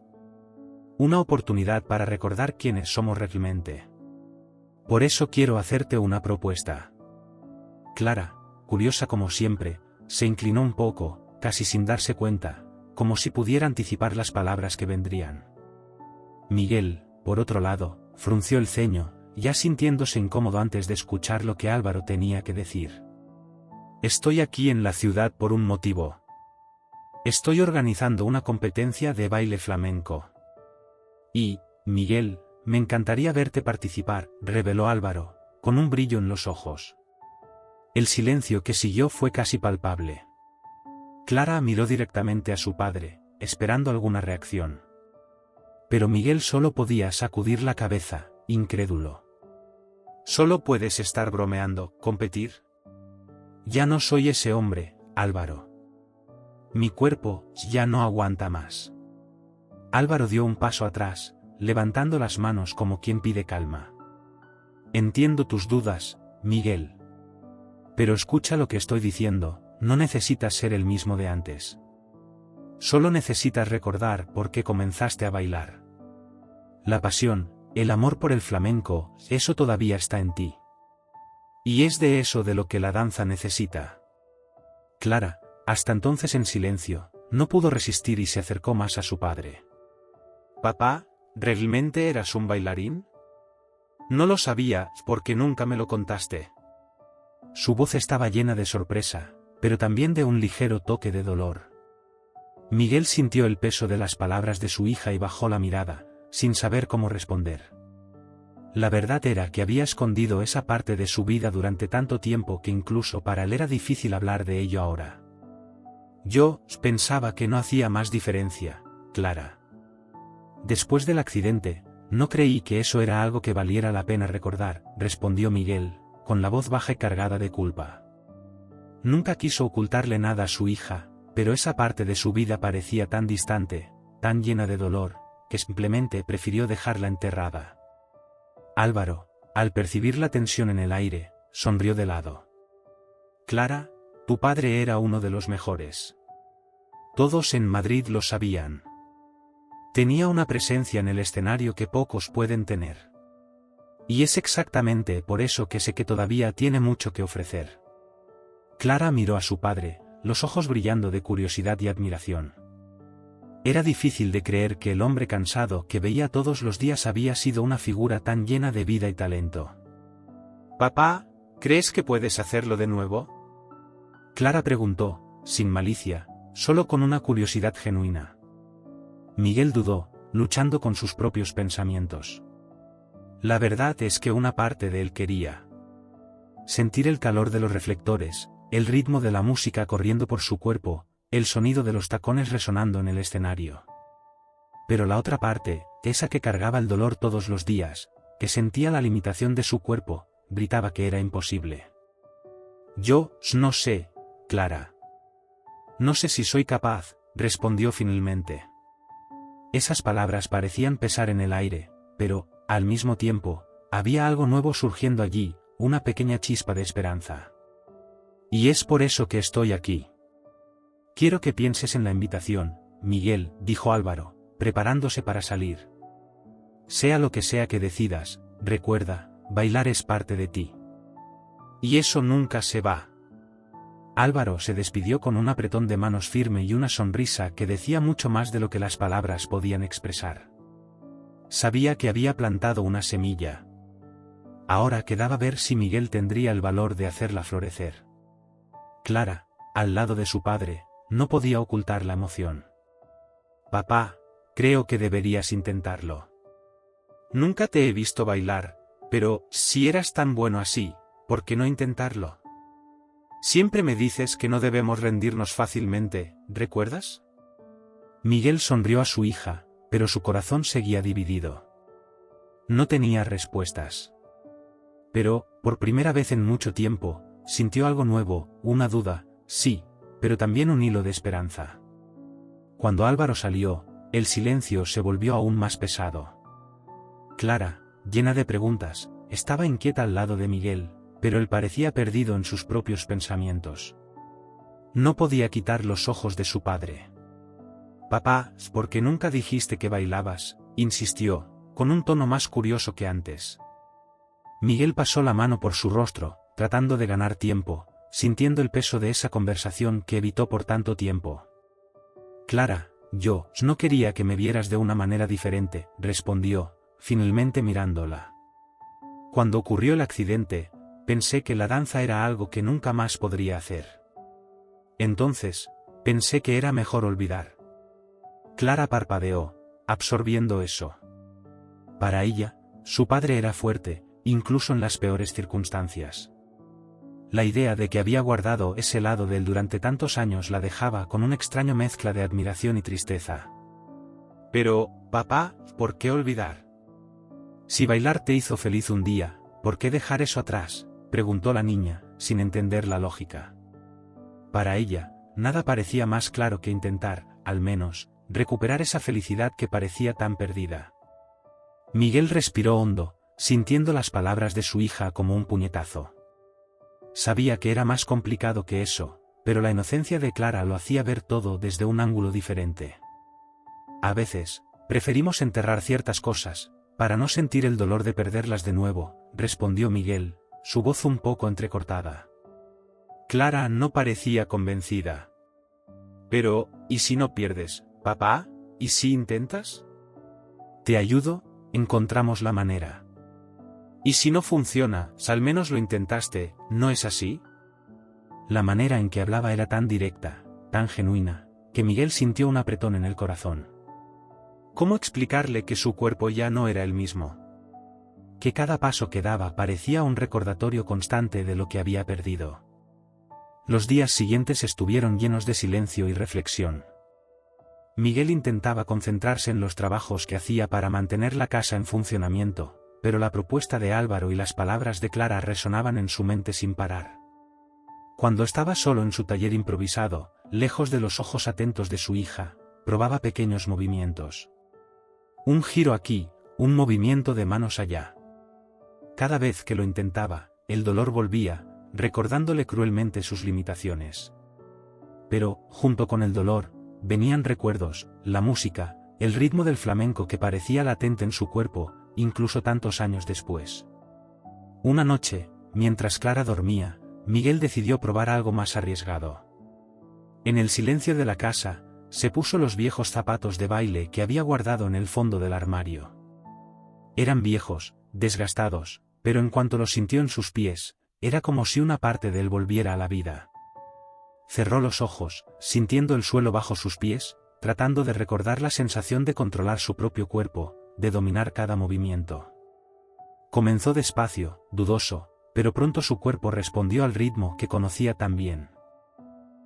Una oportunidad para recordar quiénes somos realmente. Por eso quiero hacerte una propuesta. Clara, curiosa como siempre, se inclinó un poco, casi sin darse cuenta, como si pudiera anticipar las palabras que vendrían. Miguel, por otro lado, frunció el ceño, ya sintiéndose incómodo antes de escuchar lo que Álvaro tenía que decir. Estoy aquí en la ciudad por un motivo. Estoy organizando una competencia de baile flamenco. Y, Miguel, me encantaría verte participar, reveló Álvaro, con un brillo en los ojos. El silencio que siguió fue casi palpable. Clara miró directamente a su padre, esperando alguna reacción. Pero Miguel solo podía sacudir la cabeza, incrédulo. ¿Solo puedes estar bromeando, competir? Ya no soy ese hombre, Álvaro. Mi cuerpo ya no aguanta más. Álvaro dio un paso atrás, levantando las manos como quien pide calma. Entiendo tus dudas, Miguel. Pero escucha lo que estoy diciendo, no necesitas ser el mismo de antes. Solo necesitas recordar por qué comenzaste a bailar. La pasión, el amor por el flamenco, eso todavía está en ti. Y es de eso de lo que la danza necesita. Clara, hasta entonces en silencio, no pudo resistir y se acercó más a su padre. «Papá, ¿realmente eras un bailarín? No lo sabía, porque nunca me lo contaste». Su voz estaba llena de sorpresa, pero también de un ligero toque de dolor. Miguel sintió el peso de las palabras de su hija y bajó la mirada, sin saber cómo responder. La verdad era que había escondido esa parte de su vida durante tanto tiempo que incluso para él era difícil hablar de ello ahora. Yo pensaba que no hacía más diferencia, Clara. Después del accidente, no creí que eso era algo que valiera la pena recordar, respondió Miguel, con la voz baja y cargada de culpa. Nunca quiso ocultarle nada a su hija, pero esa parte de su vida parecía tan distante, tan llena de dolor, que simplemente prefirió dejarla enterrada. Álvaro, al percibir la tensión en el aire, sonrió de lado. Clara, tu padre era uno de los mejores. Todos en Madrid lo sabían. Tenía una presencia en el escenario que pocos pueden tener. Y es exactamente por eso que sé que todavía tiene mucho que ofrecer. Clara miró a su padre, los ojos brillando de curiosidad y admiración. Era difícil de creer que el hombre cansado que veía todos los días había sido una figura tan llena de vida y talento. «Papá, ¿crees que puedes hacerlo de nuevo?», Clara preguntó, sin malicia, solo con una curiosidad genuina. Miguel dudó, luchando con sus propios pensamientos. La verdad es que una parte de él quería sentir el calor de los reflectores, el ritmo de la música corriendo por su cuerpo, el sonido de los tacones resonando en el escenario. Pero la otra parte, esa que cargaba el dolor todos los días, que sentía la limitación de su cuerpo, gritaba que era imposible. «Yo no sé, Clara. No sé si soy capaz», respondió finalmente. Esas palabras parecían pesar en el aire, pero, al mismo tiempo, había algo nuevo surgiendo allí, una pequeña chispa de esperanza. «Y es por eso que estoy aquí. Quiero que pienses en la invitación, Miguel», dijo Álvaro, preparándose para salir. «Sea lo que sea que decidas, recuerda, bailar es parte de ti. Y eso nunca se va». Álvaro se despidió con un apretón de manos firme y una sonrisa que decía mucho más de lo que las palabras podían expresar. Sabía que había plantado una semilla. Ahora quedaba ver si Miguel tendría el valor de hacerla florecer. Clara, al lado de su padre, no podía ocultar la emoción. «Papá, creo que deberías intentarlo. Nunca te he visto bailar, pero, si eras tan bueno así, ¿por qué no intentarlo? Siempre me dices que no debemos rendirnos fácilmente, ¿recuerdas?». Miguel sonrió a su hija, pero su corazón seguía dividido. No tenía respuestas. Pero, por primera vez en mucho tiempo, sintió algo nuevo, una duda, sí, pero también un hilo de esperanza. Cuando Álvaro salió, el silencio se volvió aún más pesado. Clara, llena de preguntas, estaba inquieta al lado de Miguel, pero él parecía perdido en sus propios pensamientos. No podía quitar los ojos de su padre. «Papá, ¿por qué nunca dijiste que bailabas?», insistió, con un tono más curioso que antes. Miguel pasó la mano por su rostro, tratando de ganar tiempo, sintiendo el peso de esa conversación que evitó por tanto tiempo. «Clara, yo no quería que me vieras de una manera diferente», respondió, finalmente mirándola. «Cuando ocurrió el accidente, pensé que la danza era algo que nunca más podría hacer. Entonces, pensé que era mejor olvidar». Clara parpadeó, absorbiendo eso. Para ella, su padre era fuerte, incluso en las peores circunstancias. La idea de que había guardado ese lado de él durante tantos años la dejaba con una extraña mezcla de admiración y tristeza. Pero, papá, ¿por qué olvidar? Si bailar te hizo feliz un día, ¿por qué dejar eso atrás?, preguntó la niña, sin entender la lógica. Para ella, nada parecía más claro que intentar, al menos, recuperar esa felicidad que parecía tan perdida. Miguel respiró hondo, sintiendo las palabras de su hija como un puñetazo. Sabía que era más complicado que eso, pero la inocencia de Clara lo hacía ver todo desde un ángulo diferente. A veces, preferimos enterrar ciertas cosas, para no sentir el dolor de perderlas de nuevo, respondió Miguel, su voz un poco entrecortada. Clara no parecía convencida. Pero, ¿y si no pierdes, papá? ¿Y si intentas? Te ayudo, encontramos la manera. ¿Y si no funciona, al menos lo intentaste, no es así? La manera en que hablaba era tan directa, tan genuina, que Miguel sintió un apretón en el corazón. ¿Cómo explicarle que su cuerpo ya no era el mismo? Que cada paso que daba parecía un recordatorio constante de lo que había perdido. Los días siguientes estuvieron llenos de silencio y reflexión. Miguel intentaba concentrarse en los trabajos que hacía para mantener la casa en funcionamiento, pero la propuesta de Álvaro y las palabras de Clara resonaban en su mente sin parar. Cuando estaba solo en su taller improvisado, lejos de los ojos atentos de su hija, probaba pequeños movimientos. Un giro aquí, un movimiento de manos allá. Cada vez que lo intentaba, el dolor volvía, recordándole cruelmente sus limitaciones. Pero, junto con el dolor, venían recuerdos, la música, el ritmo del flamenco que parecía latente en su cuerpo, incluso tantos años después. Una noche, mientras Clara dormía, Miguel decidió probar algo más arriesgado. En el silencio de la casa, se puso los viejos zapatos de baile que había guardado en el fondo del armario. Eran viejos, desgastados, pero en cuanto los sintió en sus pies, era como si una parte de él volviera a la vida. Cerró los ojos, sintiendo el suelo bajo sus pies, tratando de recordar la sensación de controlar su propio cuerpo, de dominar cada movimiento. Comenzó despacio, dudoso, pero pronto su cuerpo respondió al ritmo que conocía tan bien.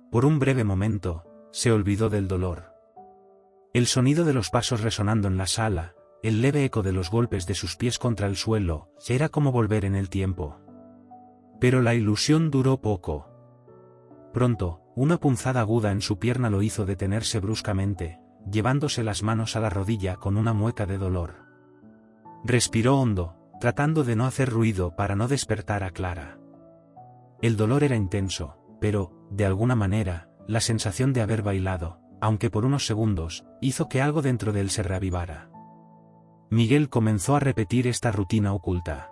Por un breve momento, se olvidó del dolor. El sonido de los pasos resonando en la sala, el leve eco de los golpes de sus pies contra el suelo, era como volver en el tiempo. Pero la ilusión duró poco. Pronto, una punzada aguda en su pierna lo hizo detenerse bruscamente, llevándose las manos a la rodilla con una mueca de dolor. Respiró hondo, tratando de no hacer ruido para no despertar a Clara. El dolor era intenso, pero, de alguna manera, la sensación de haber bailado, aunque por unos segundos, hizo que algo dentro de él se reavivara. Miguel comenzó a repetir esta rutina oculta.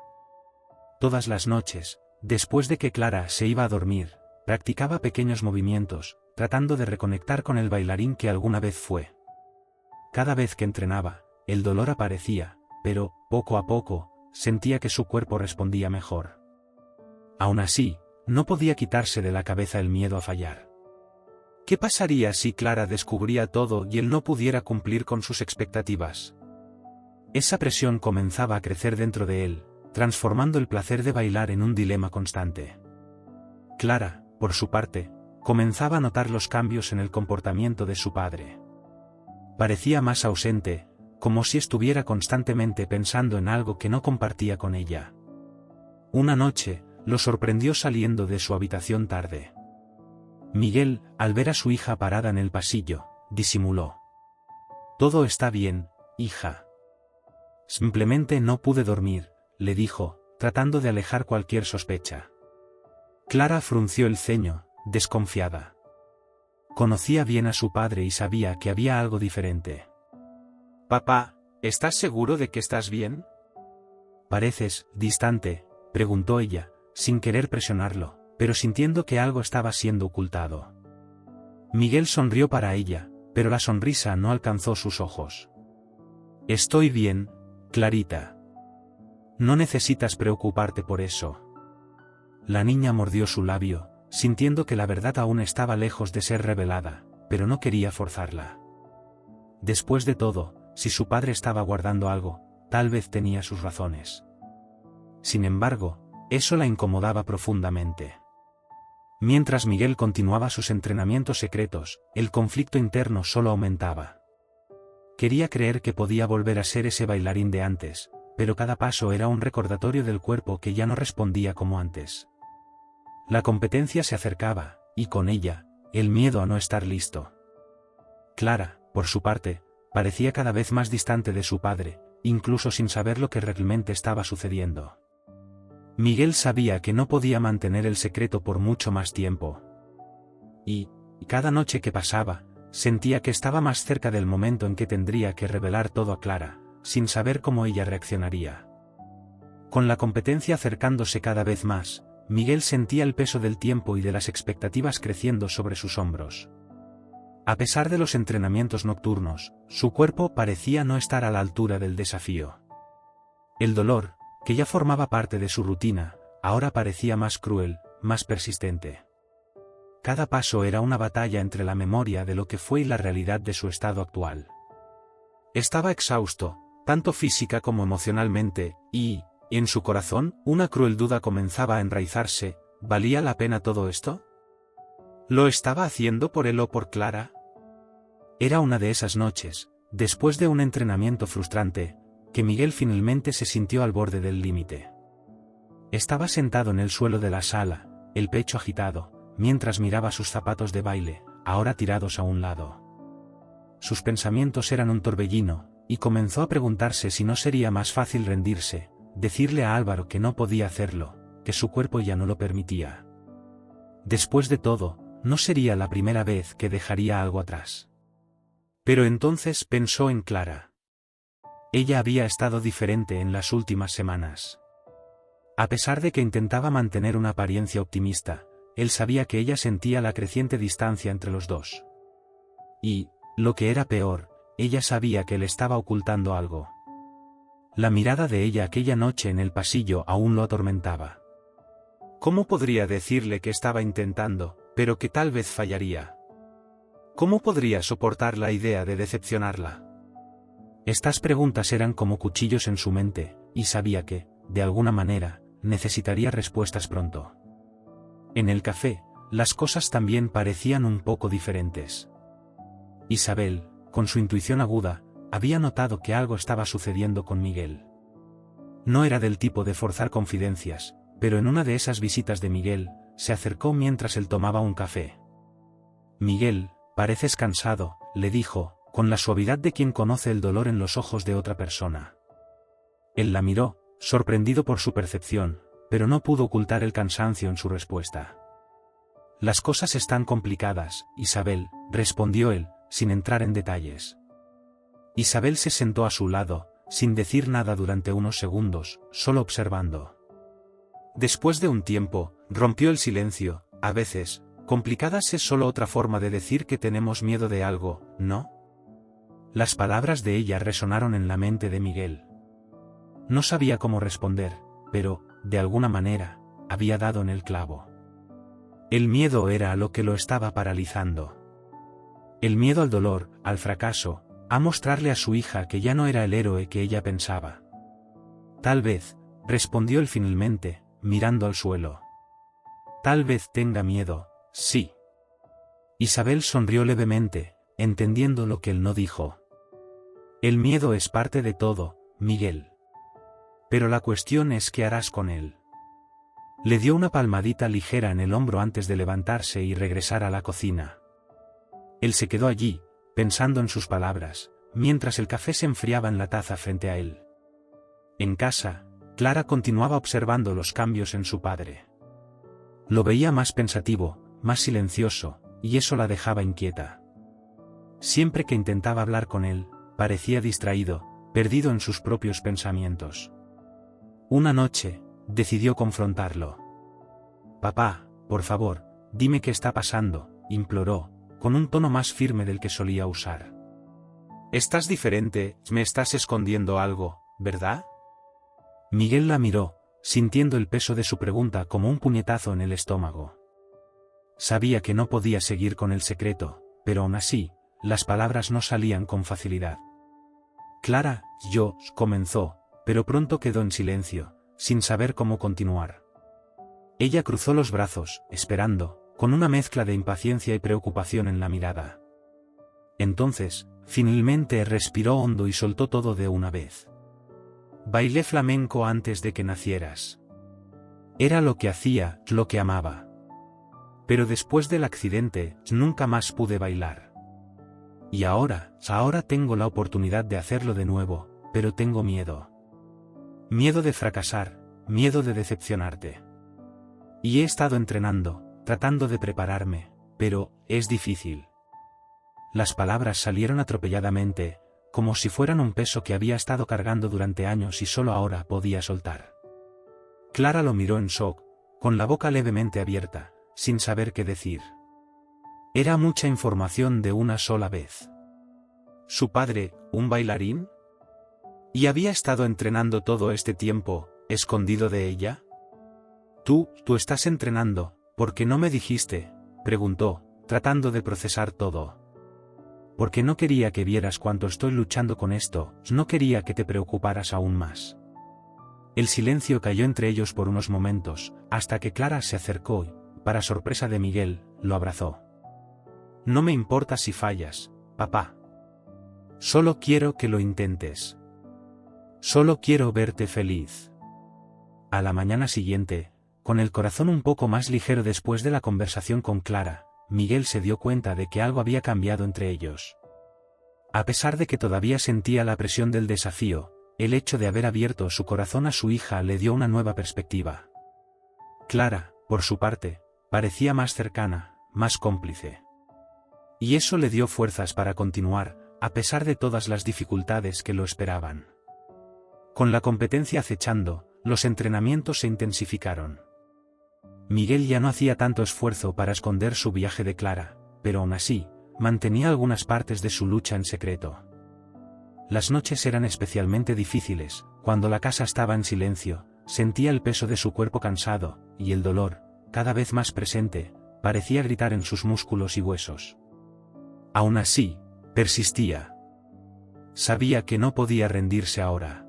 Todas las noches, después de que Clara se iba a dormir, practicaba pequeños movimientos, tratando de reconectar con el bailarín que alguna vez fue. Cada vez que entrenaba, el dolor aparecía, pero, poco a poco, sentía que su cuerpo respondía mejor. Aún así, no podía quitarse de la cabeza el miedo a fallar. ¿Qué pasaría si Clara descubría todo y él no pudiera cumplir con sus expectativas? Esa presión comenzaba a crecer dentro de él, transformando el placer de bailar en un dilema constante. Clara, por su parte, comenzaba a notar los cambios en el comportamiento de su padre. Parecía más ausente, como si estuviera constantemente pensando en algo que no compartía con ella. Una noche, lo sorprendió saliendo de su habitación tarde. Miguel, al ver a su hija parada en el pasillo, disimuló. «Todo está bien, hija». «Simplemente no pude dormir», le dijo, tratando de alejar cualquier sospecha. Clara frunció el ceño, desconfiada. Conocía bien a su padre y sabía que había algo diferente. «Papá, ¿estás seguro de que estás bien?» «Pareces distante», preguntó ella, sin querer presionarlo, pero sintiendo que algo estaba siendo ocultado. Miguel sonrió para ella, pero la sonrisa no alcanzó sus ojos. «Estoy bien, Clarita. No necesitas preocuparte por eso». La niña mordió su labio, sintiendo que la verdad aún estaba lejos de ser revelada, pero no quería forzarla. Después de todo, si su padre estaba guardando algo, tal vez tenía sus razones. Sin embargo, eso la incomodaba profundamente. Mientras Miguel continuaba sus entrenamientos secretos, el conflicto interno solo aumentaba. Quería creer que podía volver a ser ese bailarín de antes, pero cada paso era un recordatorio del cuerpo que ya no respondía como antes. La competencia se acercaba, y con ella, el miedo a no estar listo. Clara, por su parte, parecía cada vez más distante de su padre, incluso sin saber lo que realmente estaba sucediendo. Miguel sabía que no podía mantener el secreto por mucho más tiempo. Y, cada noche que pasaba, sentía que estaba más cerca del momento en que tendría que revelar todo a Clara, sin saber cómo ella reaccionaría. Con la competencia acercándose cada vez más, Miguel sentía el peso del tiempo y de las expectativas creciendo sobre sus hombros. A pesar de los entrenamientos nocturnos, su cuerpo parecía no estar a la altura del desafío. El dolor, que ya formaba parte de su rutina, ahora parecía más cruel, más persistente. Cada paso era una batalla entre la memoria de lo que fue y la realidad de su estado actual. Estaba exhausto, tanto física como emocionalmente, y, en su corazón, una cruel duda comenzaba a enraizarse: ¿valía la pena todo esto? ¿Lo estaba haciendo por él o por Clara? Era una de esas noches, después de un entrenamiento frustrante, que Miguel finalmente se sintió al borde del límite. Estaba sentado en el suelo de la sala, el pecho agitado, mientras miraba sus zapatos de baile, ahora tirados a un lado. Sus pensamientos eran un torbellino, y comenzó a preguntarse si no sería más fácil rendirse, decirle a Álvaro que no podía hacerlo, que su cuerpo ya no lo permitía. Después de todo, no sería la primera vez que dejaría algo atrás. Pero entonces pensó en Clara. Ella había estado diferente en las últimas semanas. A pesar de que intentaba mantener una apariencia optimista, él sabía que ella sentía la creciente distancia entre los dos. Y, lo que era peor, ella sabía que le estaba ocultando algo. La mirada de ella aquella noche en el pasillo aún lo atormentaba. ¿Cómo podría decirle que estaba intentando, pero que tal vez fallaría? ¿Cómo podría soportar la idea de decepcionarla? Estas preguntas eran como cuchillos en su mente, y sabía que, de alguna manera, necesitaría respuestas pronto. En el café, las cosas también parecían un poco diferentes. Isabel, con su intuición aguda, había notado que algo estaba sucediendo con Miguel. No era del tipo de forzar confidencias, pero en una de esas visitas de Miguel, se acercó mientras él tomaba un café. «Miguel, pareces cansado», le dijo, con la suavidad de quien conoce el dolor en los ojos de otra persona. Él la miró, sorprendido por su percepción, pero no pudo ocultar el cansancio en su respuesta. «Las cosas están complicadas, Isabel», respondió él, sin entrar en detalles. Isabel se sentó a su lado, sin decir nada durante unos segundos, solo observando. Después de un tiempo, rompió el silencio. «A veces, complicadas es solo otra forma de decir que tenemos miedo de algo, ¿no?». Las palabras de ella resonaron en la mente de Miguel. No sabía cómo responder, pero, de alguna manera, había dado en el clavo. El miedo era lo que lo estaba paralizando. El miedo al dolor, al fracaso, a mostrarle a su hija que ya no era el héroe que ella pensaba. «Tal vez», respondió él finalmente, mirando al suelo. «Tal vez tenga miedo, sí». Isabel sonrió levemente, entendiendo lo que él no dijo. «El miedo es parte de todo, Miguel. Pero la cuestión es qué harás con él». Le dio una palmadita ligera en el hombro antes de levantarse y regresar a la cocina. Él se quedó allí, pensando en sus palabras, mientras el café se enfriaba en la taza frente a él. En casa, Clara continuaba observando los cambios en su padre. Lo veía más pensativo, más silencioso, y eso la dejaba inquieta. Siempre que intentaba hablar con él, parecía distraído, perdido en sus propios pensamientos. Una noche, decidió confrontarlo. «Papá, por favor, dime qué está pasando», imploró, con un tono más firme del que solía usar. «Estás diferente, me estás escondiendo algo, ¿verdad?». Miguel la miró, sintiendo el peso de su pregunta como un puñetazo en el estómago. Sabía que no podía seguir con el secreto, pero aún así, las palabras no salían con facilidad. «Clara, yo», comenzó, pero pronto quedó en silencio, sin saber cómo continuar. Ella cruzó los brazos, esperando, con una mezcla de impaciencia y preocupación en la mirada. Entonces, finalmente respiró hondo y soltó todo de una vez. Bailé flamenco antes de que nacieras. Era lo que hacía, lo que amaba. Pero después del accidente, nunca más pude bailar. Y ahora tengo la oportunidad de hacerlo de nuevo, pero tengo miedo. Miedo de fracasar, miedo de decepcionarte. Y he estado entrenando, tratando de prepararme, pero es difícil. Las palabras salieron atropelladamente, como si fueran un peso que había estado cargando durante años y solo ahora podía soltar. Clara lo miró en shock, con la boca levemente abierta, sin saber qué decir. Era mucha información de una sola vez. ¿Su padre, un bailarín? ¿Y había estado entrenando todo este tiempo, escondido de ella? Tú estás entrenando, ¿por qué no me dijiste?, preguntó, tratando de procesar todo. Porque no quería que vieras cuánto estoy luchando con esto, no quería que te preocuparas aún más. El silencio cayó entre ellos por unos momentos, hasta que Clara se acercó y, para sorpresa de Miguel, lo abrazó. No me importa si fallas, papá. Solo quiero que lo intentes. Solo quiero verte feliz. A la mañana siguiente, con el corazón un poco más ligero después de la conversación con Clara, Miguel se dio cuenta de que algo había cambiado entre ellos. A pesar de que todavía sentía la presión del desafío, el hecho de haber abierto su corazón a su hija le dio una nueva perspectiva. Clara, por su parte, parecía más cercana, más cómplice. Y eso le dio fuerzas para continuar, a pesar de todas las dificultades que lo esperaban. Con la competencia acechando, los entrenamientos se intensificaron. Miguel ya no hacía tanto esfuerzo para esconder su viaje de Clara, pero aún así, mantenía algunas partes de su lucha en secreto. Las noches eran especialmente difíciles, cuando la casa estaba en silencio, sentía el peso de su cuerpo cansado, y el dolor, cada vez más presente, parecía gritar en sus músculos y huesos. Aún así, persistía. Sabía que no podía rendirse ahora.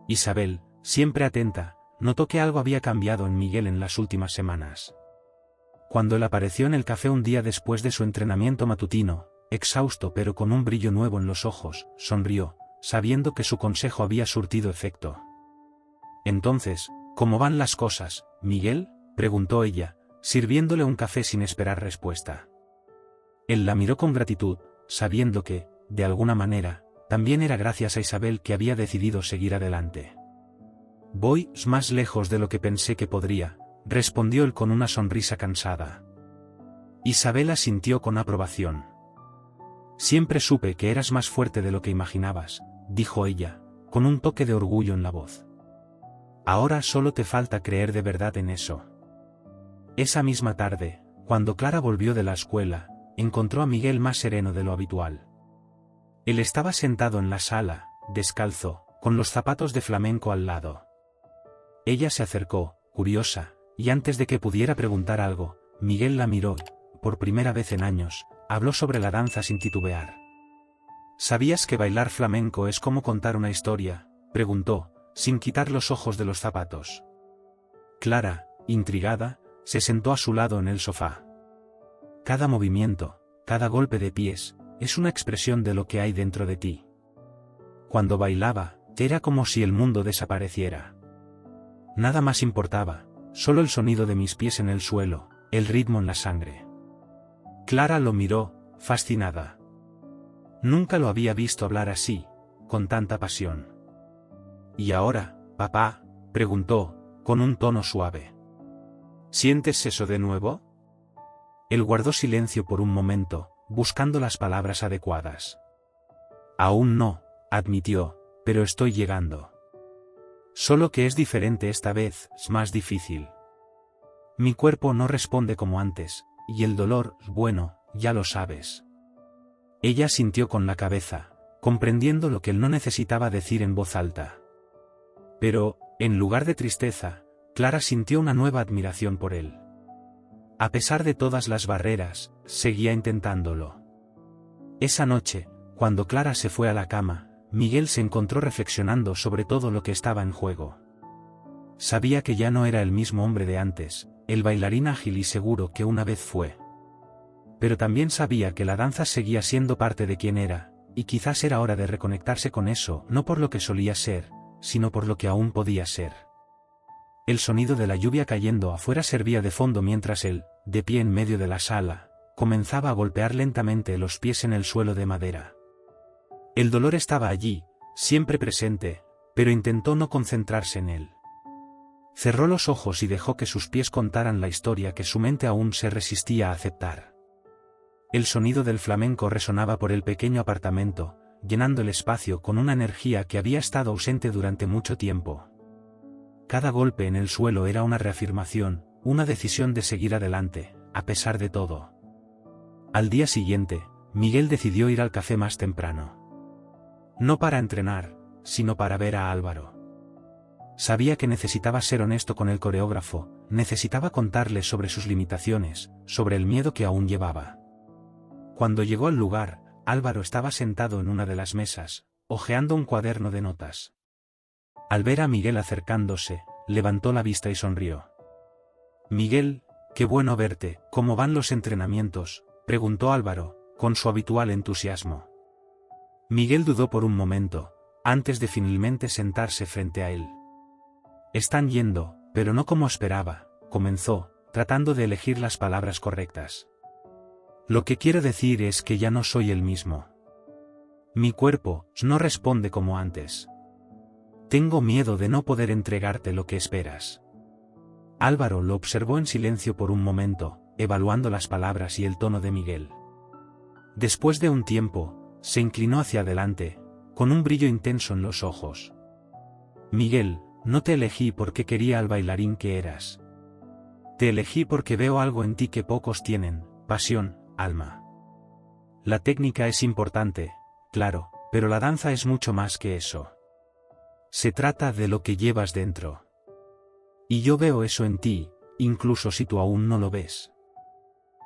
Isabel, siempre atenta, notó que algo había cambiado en Miguel en las últimas semanas. Cuando él apareció en el café un día después de su entrenamiento matutino, exhausto pero con un brillo nuevo en los ojos, sonrió, sabiendo que su consejo había surtido efecto. Entonces, ¿cómo van las cosas, Miguel?, preguntó ella, sirviéndole un café sin esperar respuesta. Él la miró con gratitud, sabiendo que, de alguna manera, también era gracias a Isabel que había decidido seguir adelante. Voy más lejos de lo que pensé que podría, respondió él con una sonrisa cansada. Isabel asintió con aprobación. Siempre supe que eras más fuerte de lo que imaginabas, dijo ella, con un toque de orgullo en la voz. Ahora solo te falta creer de verdad en eso. Esa misma tarde, cuando Clara volvió de la escuela, encontró a Miguel más sereno de lo habitual. Él estaba sentado en la sala, descalzo, con los zapatos de flamenco al lado. Ella se acercó, curiosa, y antes de que pudiera preguntar algo, Miguel la miró y, por primera vez en años, habló sobre la danza sin titubear. ¿Sabías que bailar flamenco es como contar una historia?, preguntó, sin quitar los ojos de los zapatos. Clara, intrigada, se sentó a su lado en el sofá. Cada movimiento, cada golpe de pies, es una expresión de lo que hay dentro de ti. Cuando bailaba, era como si el mundo desapareciera. Nada más importaba, solo el sonido de mis pies en el suelo, el ritmo en la sangre. Clara lo miró, fascinada. Nunca lo había visto hablar así, con tanta pasión. ¿Y ahora, papá?, preguntó, con un tono suave. ¿Sientes eso de nuevo? Él guardó silencio por un momento, buscando las palabras adecuadas. Aún no, admitió, pero estoy llegando. Solo que es diferente esta vez, es más difícil. Mi cuerpo no responde como antes, y el dolor, bueno, ya lo sabes. Ella sintió con la cabeza, comprendiendo lo que él no necesitaba decir en voz alta. Pero, en lugar de tristeza, Clara sintió una nueva admiración por él. A pesar de todas las barreras, seguía intentándolo. Esa noche, cuando Clara se fue a la cama, Miguel se encontró reflexionando sobre todo lo que estaba en juego. Sabía que ya no era el mismo hombre de antes, el bailarín ágil y seguro que una vez fue. Pero también sabía que la danza seguía siendo parte de quien era, y quizás era hora de reconectarse con eso, no por lo que solía ser, sino por lo que aún podía ser. El sonido de la lluvia cayendo afuera servía de fondo mientras él, de pie en medio de la sala, comenzaba a golpear lentamente los pies en el suelo de madera. El dolor estaba allí, siempre presente, pero intentó no concentrarse en él. Cerró los ojos y dejó que sus pies contaran la historia que su mente aún se resistía a aceptar. El sonido del flamenco resonaba por el pequeño apartamento, llenando el espacio con una energía que había estado ausente durante mucho tiempo. Cada golpe en el suelo era una reafirmación, una decisión de seguir adelante, a pesar de todo. Al día siguiente, Miguel decidió ir al café más temprano. No para entrenar, sino para ver a Álvaro. Sabía que necesitaba ser honesto con el coreógrafo, necesitaba contarle sobre sus limitaciones, sobre el miedo que aún llevaba. Cuando llegó al lugar, Álvaro estaba sentado en una de las mesas, hojeando un cuaderno de notas. Al ver a Miguel acercándose, levantó la vista y sonrió. «Miguel, qué bueno verte, ¿cómo van los entrenamientos?», preguntó Álvaro, con su habitual entusiasmo. Miguel dudó por un momento, antes de finalmente sentarse frente a él. «Están yendo, pero no como esperaba», comenzó, tratando de elegir las palabras correctas. «Lo que quiero decir es que ya no soy el mismo. Mi cuerpo no responde como antes. Tengo miedo de no poder entregarte lo que esperas». Álvaro lo observó en silencio por un momento, evaluando las palabras y el tono de Miguel. Después de un tiempo, se inclinó hacia adelante, con un brillo intenso en los ojos. «Miguel, no te elegí porque quería al bailarín que eras. Te elegí porque veo algo en ti que pocos tienen, pasión, alma. La técnica es importante, claro, pero la danza es mucho más que eso. Se trata de lo que llevas dentro. Y yo veo eso en ti, incluso si tú aún no lo ves».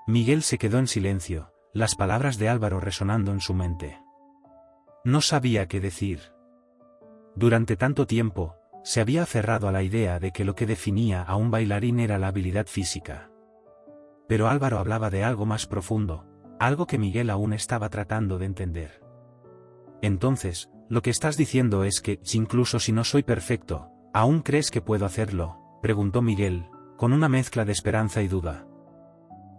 Miguel se quedó en silencio, las palabras de Álvaro resonando en su mente. No sabía qué decir. Durante tanto tiempo, se había aferrado a la idea de que lo que definía a un bailarín era la habilidad física. Pero Álvaro hablaba de algo más profundo, algo que Miguel aún estaba tratando de entender. «Entonces, lo que estás diciendo es que, incluso si no soy perfecto, ¿aún crees que puedo hacerlo?», preguntó Miguel, con una mezcla de esperanza y duda.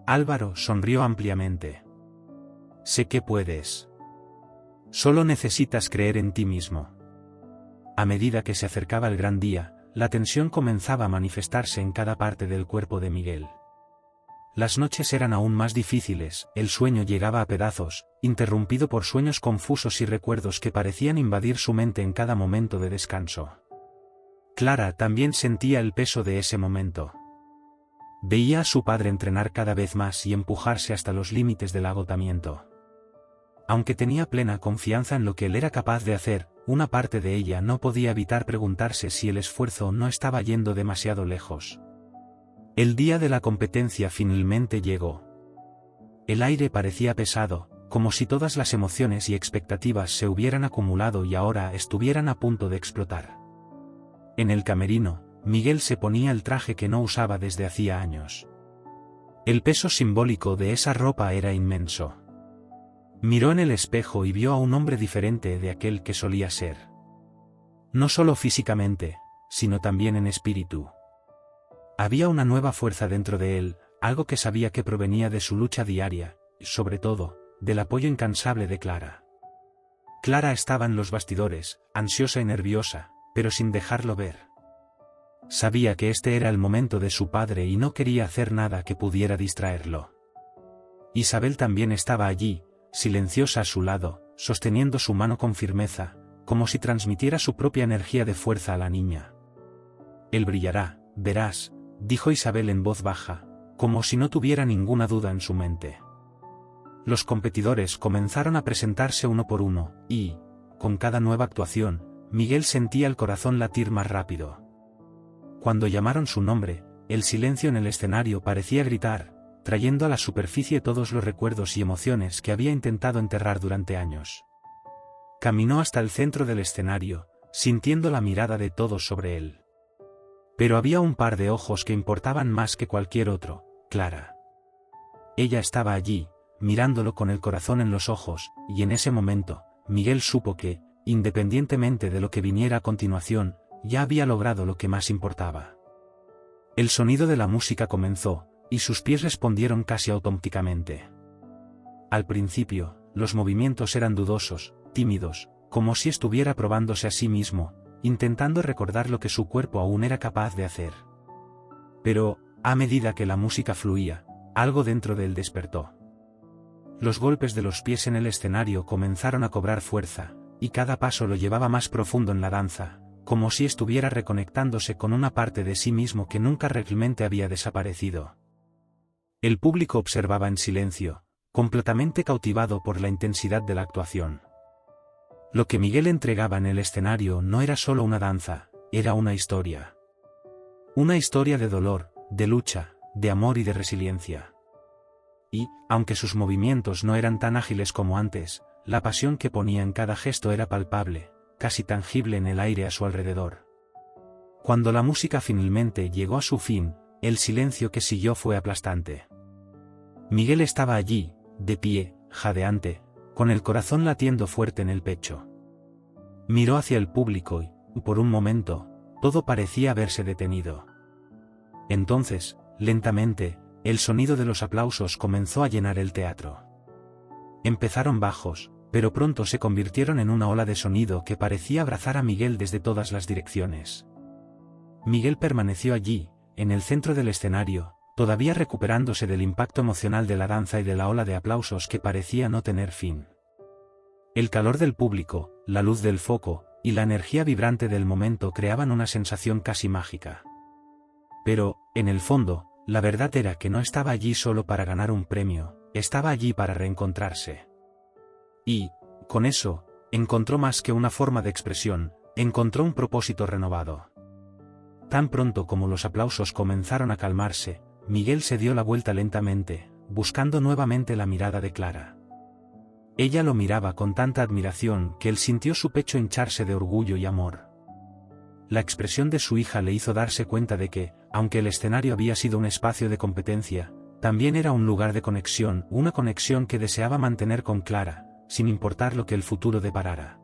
Álvaro sonrió ampliamente. «Sé que puedes. Solo necesitas creer en ti mismo». A medida que se acercaba el gran día, la tensión comenzaba a manifestarse en cada parte del cuerpo de Miguel. Las noches eran aún más difíciles, el sueño llegaba a pedazos, interrumpido por sueños confusos y recuerdos que parecían invadir su mente en cada momento de descanso. Clara también sentía el peso de ese momento. Veía a su padre entrenar cada vez más y empujarse hasta los límites del agotamiento. Aunque tenía plena confianza en lo que él era capaz de hacer, una parte de ella no podía evitar preguntarse si el esfuerzo no estaba yendo demasiado lejos. El día de la competencia finalmente llegó. El aire parecía pesado, como si todas las emociones y expectativas se hubieran acumulado y ahora estuvieran a punto de explotar. En el camerino, Miguel se ponía el traje que no usaba desde hacía años. El peso simbólico de esa ropa era inmenso. Miró en el espejo y vio a un hombre diferente de aquel que solía ser. No solo físicamente, sino también en espíritu. Había una nueva fuerza dentro de él, algo que sabía que provenía de su lucha diaria, y sobre todo, del apoyo incansable de Clara. Clara estaba en los bastidores, ansiosa y nerviosa, pero sin dejarlo ver. Sabía que este era el momento de su padre y no quería hacer nada que pudiera distraerlo. Isabel también estaba allí, silenciosa a su lado, sosteniendo su mano con firmeza, como si transmitiera su propia energía de fuerza a la niña. «Él brillará, verás», dijo Isabel en voz baja, como si no tuviera ninguna duda en su mente. Los competidores comenzaron a presentarse uno por uno, y, con cada nueva actuación, Miguel sentía el corazón latir más rápido. Cuando llamaron su nombre, el silencio en el escenario parecía gritar, trayendo a la superficie todos los recuerdos y emociones que había intentado enterrar durante años. Caminó hasta el centro del escenario, sintiendo la mirada de todos sobre él. Pero había un par de ojos que importaban más que cualquier otro, Clara. Ella estaba allí, mirándolo con el corazón en los ojos, y en ese momento, Miguel supo que, independientemente de lo que viniera a continuación, ya había logrado lo que más importaba. El sonido de la música comenzó, y sus pies respondieron casi automáticamente. Al principio, los movimientos eran dudosos, tímidos, como si estuviera probándose a sí mismo, intentando recordar lo que su cuerpo aún era capaz de hacer. Pero, a medida que la música fluía, algo dentro de él despertó. Los golpes de los pies en el escenario comenzaron a cobrar fuerza, y cada paso lo llevaba más profundo en la danza, como si estuviera reconectándose con una parte de sí mismo que nunca realmente había desaparecido. El público observaba en silencio, completamente cautivado por la intensidad de la actuación. Lo que Miguel entregaba en el escenario no era solo una danza, era una historia. Una historia de dolor, de lucha, de amor y de resiliencia. Y, aunque sus movimientos no eran tan ágiles como antes, la pasión que ponía en cada gesto era palpable, casi tangible en el aire a su alrededor. Cuando la música finalmente llegó a su fin, el silencio que siguió fue aplastante. Miguel estaba allí, de pie, jadeante, con el corazón latiendo fuerte en el pecho. Miró hacia el público y, por un momento, todo parecía haberse detenido. Entonces, lentamente, el sonido de los aplausos comenzó a llenar el teatro. Empezaron bajos, pero pronto se convirtieron en una ola de sonido que parecía abrazar a Miguel desde todas las direcciones. Miguel permaneció allí, en el centro del escenario, todavía recuperándose del impacto emocional de la danza y de la ola de aplausos que parecía no tener fin. El calor del público, la luz del foco, y la energía vibrante del momento creaban una sensación casi mágica. Pero, en el fondo, la verdad era que no estaba allí solo para ganar un premio, estaba allí para reencontrarse. Y, con eso, encontró más que una forma de expresión, encontró un propósito renovado. Tan pronto como los aplausos comenzaron a calmarse, Miguel se dio la vuelta lentamente, buscando nuevamente la mirada de Clara. Ella lo miraba con tanta admiración que él sintió su pecho hincharse de orgullo y amor. La expresión de su hija le hizo darse cuenta de que, aunque el escenario había sido un espacio de competencia, también era un lugar de conexión, una conexión que deseaba mantener con Clara, sin importar lo que el futuro deparara.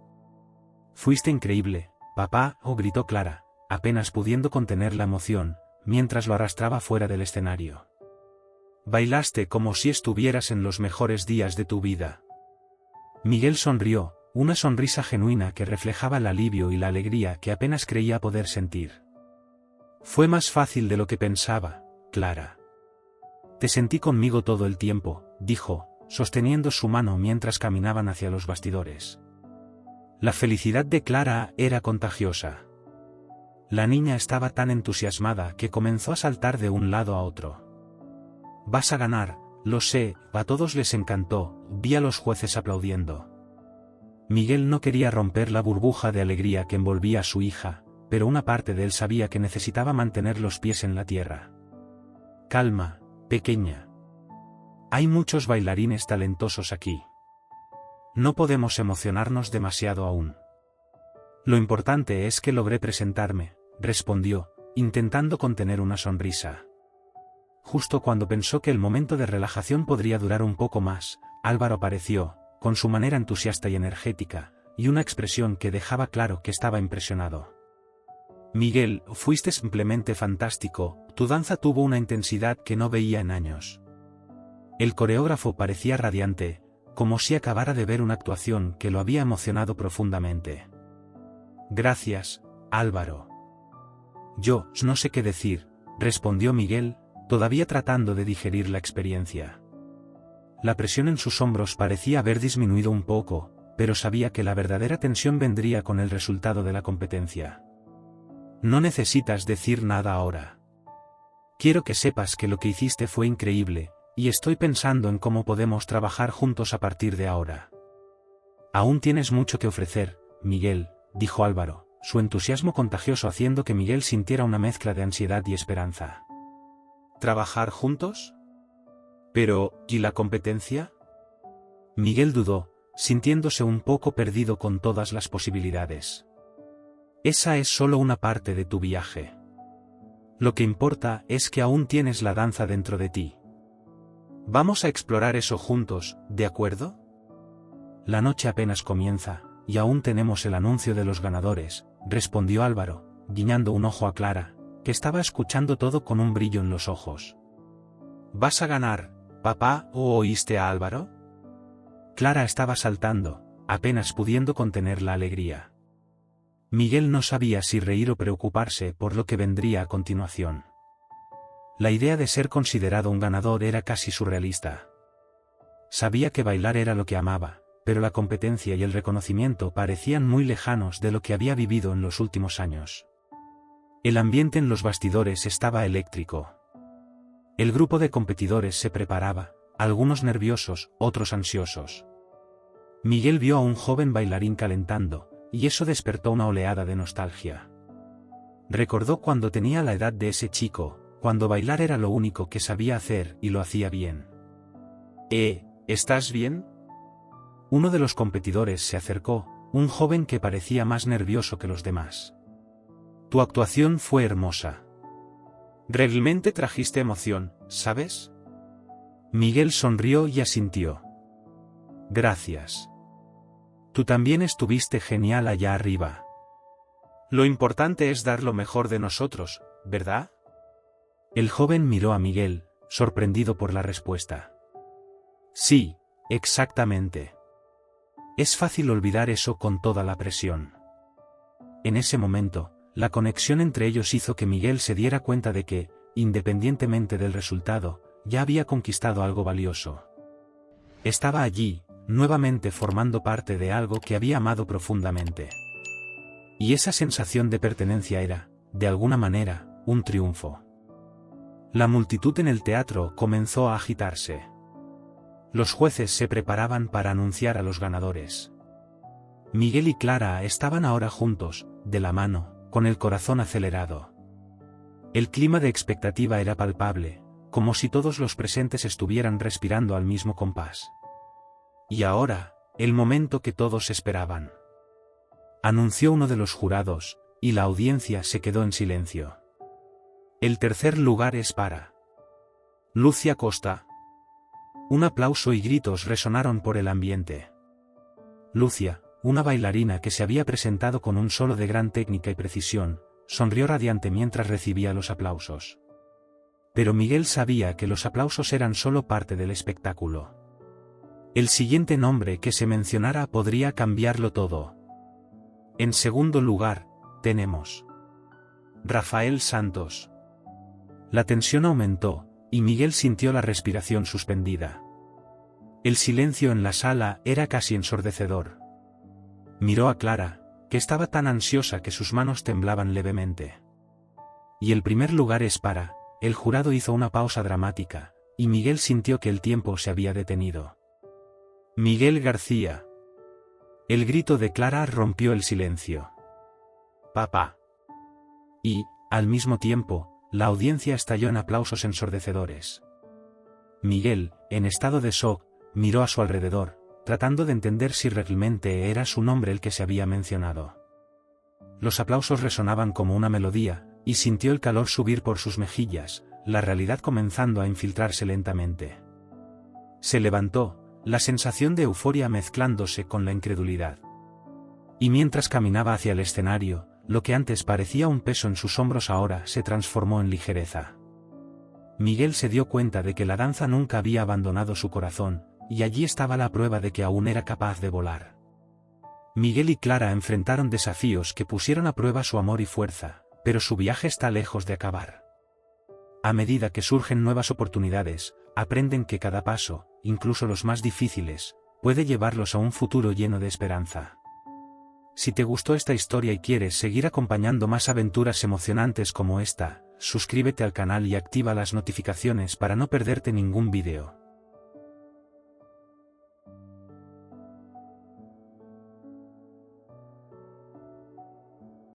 «Fuiste increíble, papá», gritó Clara, apenas pudiendo contener la emoción, mientras lo arrastraba fuera del escenario. «Bailaste como si estuvieras en los mejores días de tu vida». Miguel sonrió, una sonrisa genuina que reflejaba el alivio y la alegría que apenas creía poder sentir. «Fue más fácil de lo que pensaba, Clara. Te sentí conmigo todo el tiempo», dijo, sosteniendo su mano mientras caminaban hacia los bastidores. La felicidad de Clara era contagiosa. La niña estaba tan entusiasmada que comenzó a saltar de un lado a otro. «Vas a ganar, lo sé», a todos les encantó, vi a los jueces aplaudiendo. Miguel no quería romper la burbuja de alegría que envolvía a su hija, pero una parte de él sabía que necesitaba mantener los pies en la tierra. «Calma, pequeña. Hay muchos bailarines talentosos aquí. No podemos emocionarnos demasiado aún. Lo importante es que logré presentarme», respondió, intentando contener una sonrisa. Justo cuando pensó que el momento de relajación podría durar un poco más, Álvaro apareció, con su manera entusiasta y energética, y una expresión que dejaba claro que estaba impresionado. «Miguel, fuiste simplemente fantástico, tu danza tuvo una intensidad que no veía en años». El coreógrafo parecía radiante, como si acabara de ver una actuación que lo había emocionado profundamente. «Gracias, Álvaro». «Yo no sé qué decir», respondió Miguel, todavía tratando de digerir la experiencia. La presión en sus hombros parecía haber disminuido un poco, pero sabía que la verdadera tensión vendría con el resultado de la competencia. «No necesitas decir nada ahora. Quiero que sepas que lo que hiciste fue increíble, y estoy pensando en cómo podemos trabajar juntos a partir de ahora». «Aún tienes mucho que ofrecer, Miguel», dijo Álvaro, su entusiasmo contagioso haciendo que Miguel sintiera una mezcla de ansiedad y esperanza. «¿Trabajar juntos? Pero, ¿y la competencia?». Miguel dudó, sintiéndose un poco perdido con todas las posibilidades. «Esa es solo una parte de tu viaje. Lo que importa es que aún tienes la danza dentro de ti. Vamos a explorar eso juntos, ¿de acuerdo? La noche apenas comienza, y aún tenemos el anuncio de los ganadores, respondió Álvaro, guiñando un ojo a Clara, que estaba escuchando todo con un brillo en los ojos. ¿Vas a ganar, papá, o oíste a Álvaro? Clara estaba saltando, apenas pudiendo contener la alegría. Miguel no sabía si reír o preocuparse por lo que vendría a continuación. La idea de ser considerado un ganador era casi surrealista. Sabía que bailar era lo que amaba, pero la competencia y el reconocimiento parecían muy lejanos de lo que había vivido en los últimos años. El ambiente en los bastidores estaba eléctrico. El grupo de competidores se preparaba, algunos nerviosos, otros ansiosos. Miguel vio a un joven bailarín calentando, y eso despertó una oleada de nostalgia. Recordó cuando tenía la edad de ese chico, cuando bailar era lo único que sabía hacer y lo hacía bien. ¿Estás bien? Uno de los competidores se acercó, un joven que parecía más nervioso que los demás. Tu actuación fue hermosa. Realmente trajiste emoción, ¿sabes? Miguel sonrió y asintió. Gracias. Tú también estuviste genial allá arriba. Lo importante es dar lo mejor de nosotros, ¿verdad? El joven miró a Miguel, sorprendido por la respuesta. Sí, exactamente. Es fácil olvidar eso con toda la presión. En ese momento, la conexión entre ellos hizo que Miguel se diera cuenta de que, independientemente del resultado, ya había conquistado algo valioso. Estaba allí, nuevamente formando parte de algo que había amado profundamente. Y esa sensación de pertenencia era, de alguna manera, un triunfo. La multitud en el teatro comenzó a agitarse. Los jueces se preparaban para anunciar a los ganadores. Miguel y Clara estaban ahora juntos, de la mano, con el corazón acelerado. El clima de expectativa era palpable, como si todos los presentes estuvieran respirando al mismo compás. Y ahora, el momento que todos esperaban. Anunció uno de los jurados, y la audiencia se quedó en silencio. El tercer lugar es para Lucia Costa. Un aplauso y gritos resonaron por el ambiente. Lucia, una bailarina que se había presentado con un solo de gran técnica y precisión, sonrió radiante mientras recibía los aplausos. Pero Miguel sabía que los aplausos eran solo parte del espectáculo. El siguiente nombre que se mencionara podría cambiarlo todo. En segundo lugar, tenemos Rafael Santos. La tensión aumentó, y Miguel sintió la respiración suspendida. El silencio en la sala era casi ensordecedor. Miró a Clara, que estaba tan ansiosa que sus manos temblaban levemente. Y el primer lugar es para, el jurado hizo una pausa dramática, y Miguel sintió que el tiempo se había detenido. Miguel García. El grito de Clara rompió el silencio. Papá. Y, al mismo tiempo, la audiencia estalló en aplausos ensordecedores. Miguel, en estado de shock, miró a su alrededor, tratando de entender si realmente era su nombre el que se había mencionado. Los aplausos resonaban como una melodía, y sintió el calor subir por sus mejillas, la realidad comenzando a infiltrarse lentamente. Se levantó, la sensación de euforia mezclándose con la incredulidad. Y mientras caminaba hacia el escenario, lo que antes parecía un peso en sus hombros ahora se transformó en ligereza. Miguel se dio cuenta de que la danza nunca había abandonado su corazón, y allí estaba la prueba de que aún era capaz de volar. Miguel y Clara enfrentaron desafíos que pusieron a prueba su amor y fuerza, pero su viaje está lejos de acabar. A medida que surgen nuevas oportunidades, aprenden que cada paso, incluso los más difíciles, puede llevarlos a un futuro lleno de esperanza. Si te gustó esta historia y quieres seguir acompañando más aventuras emocionantes como esta, suscríbete al canal y activa las notificaciones para no perderte ningún vídeo.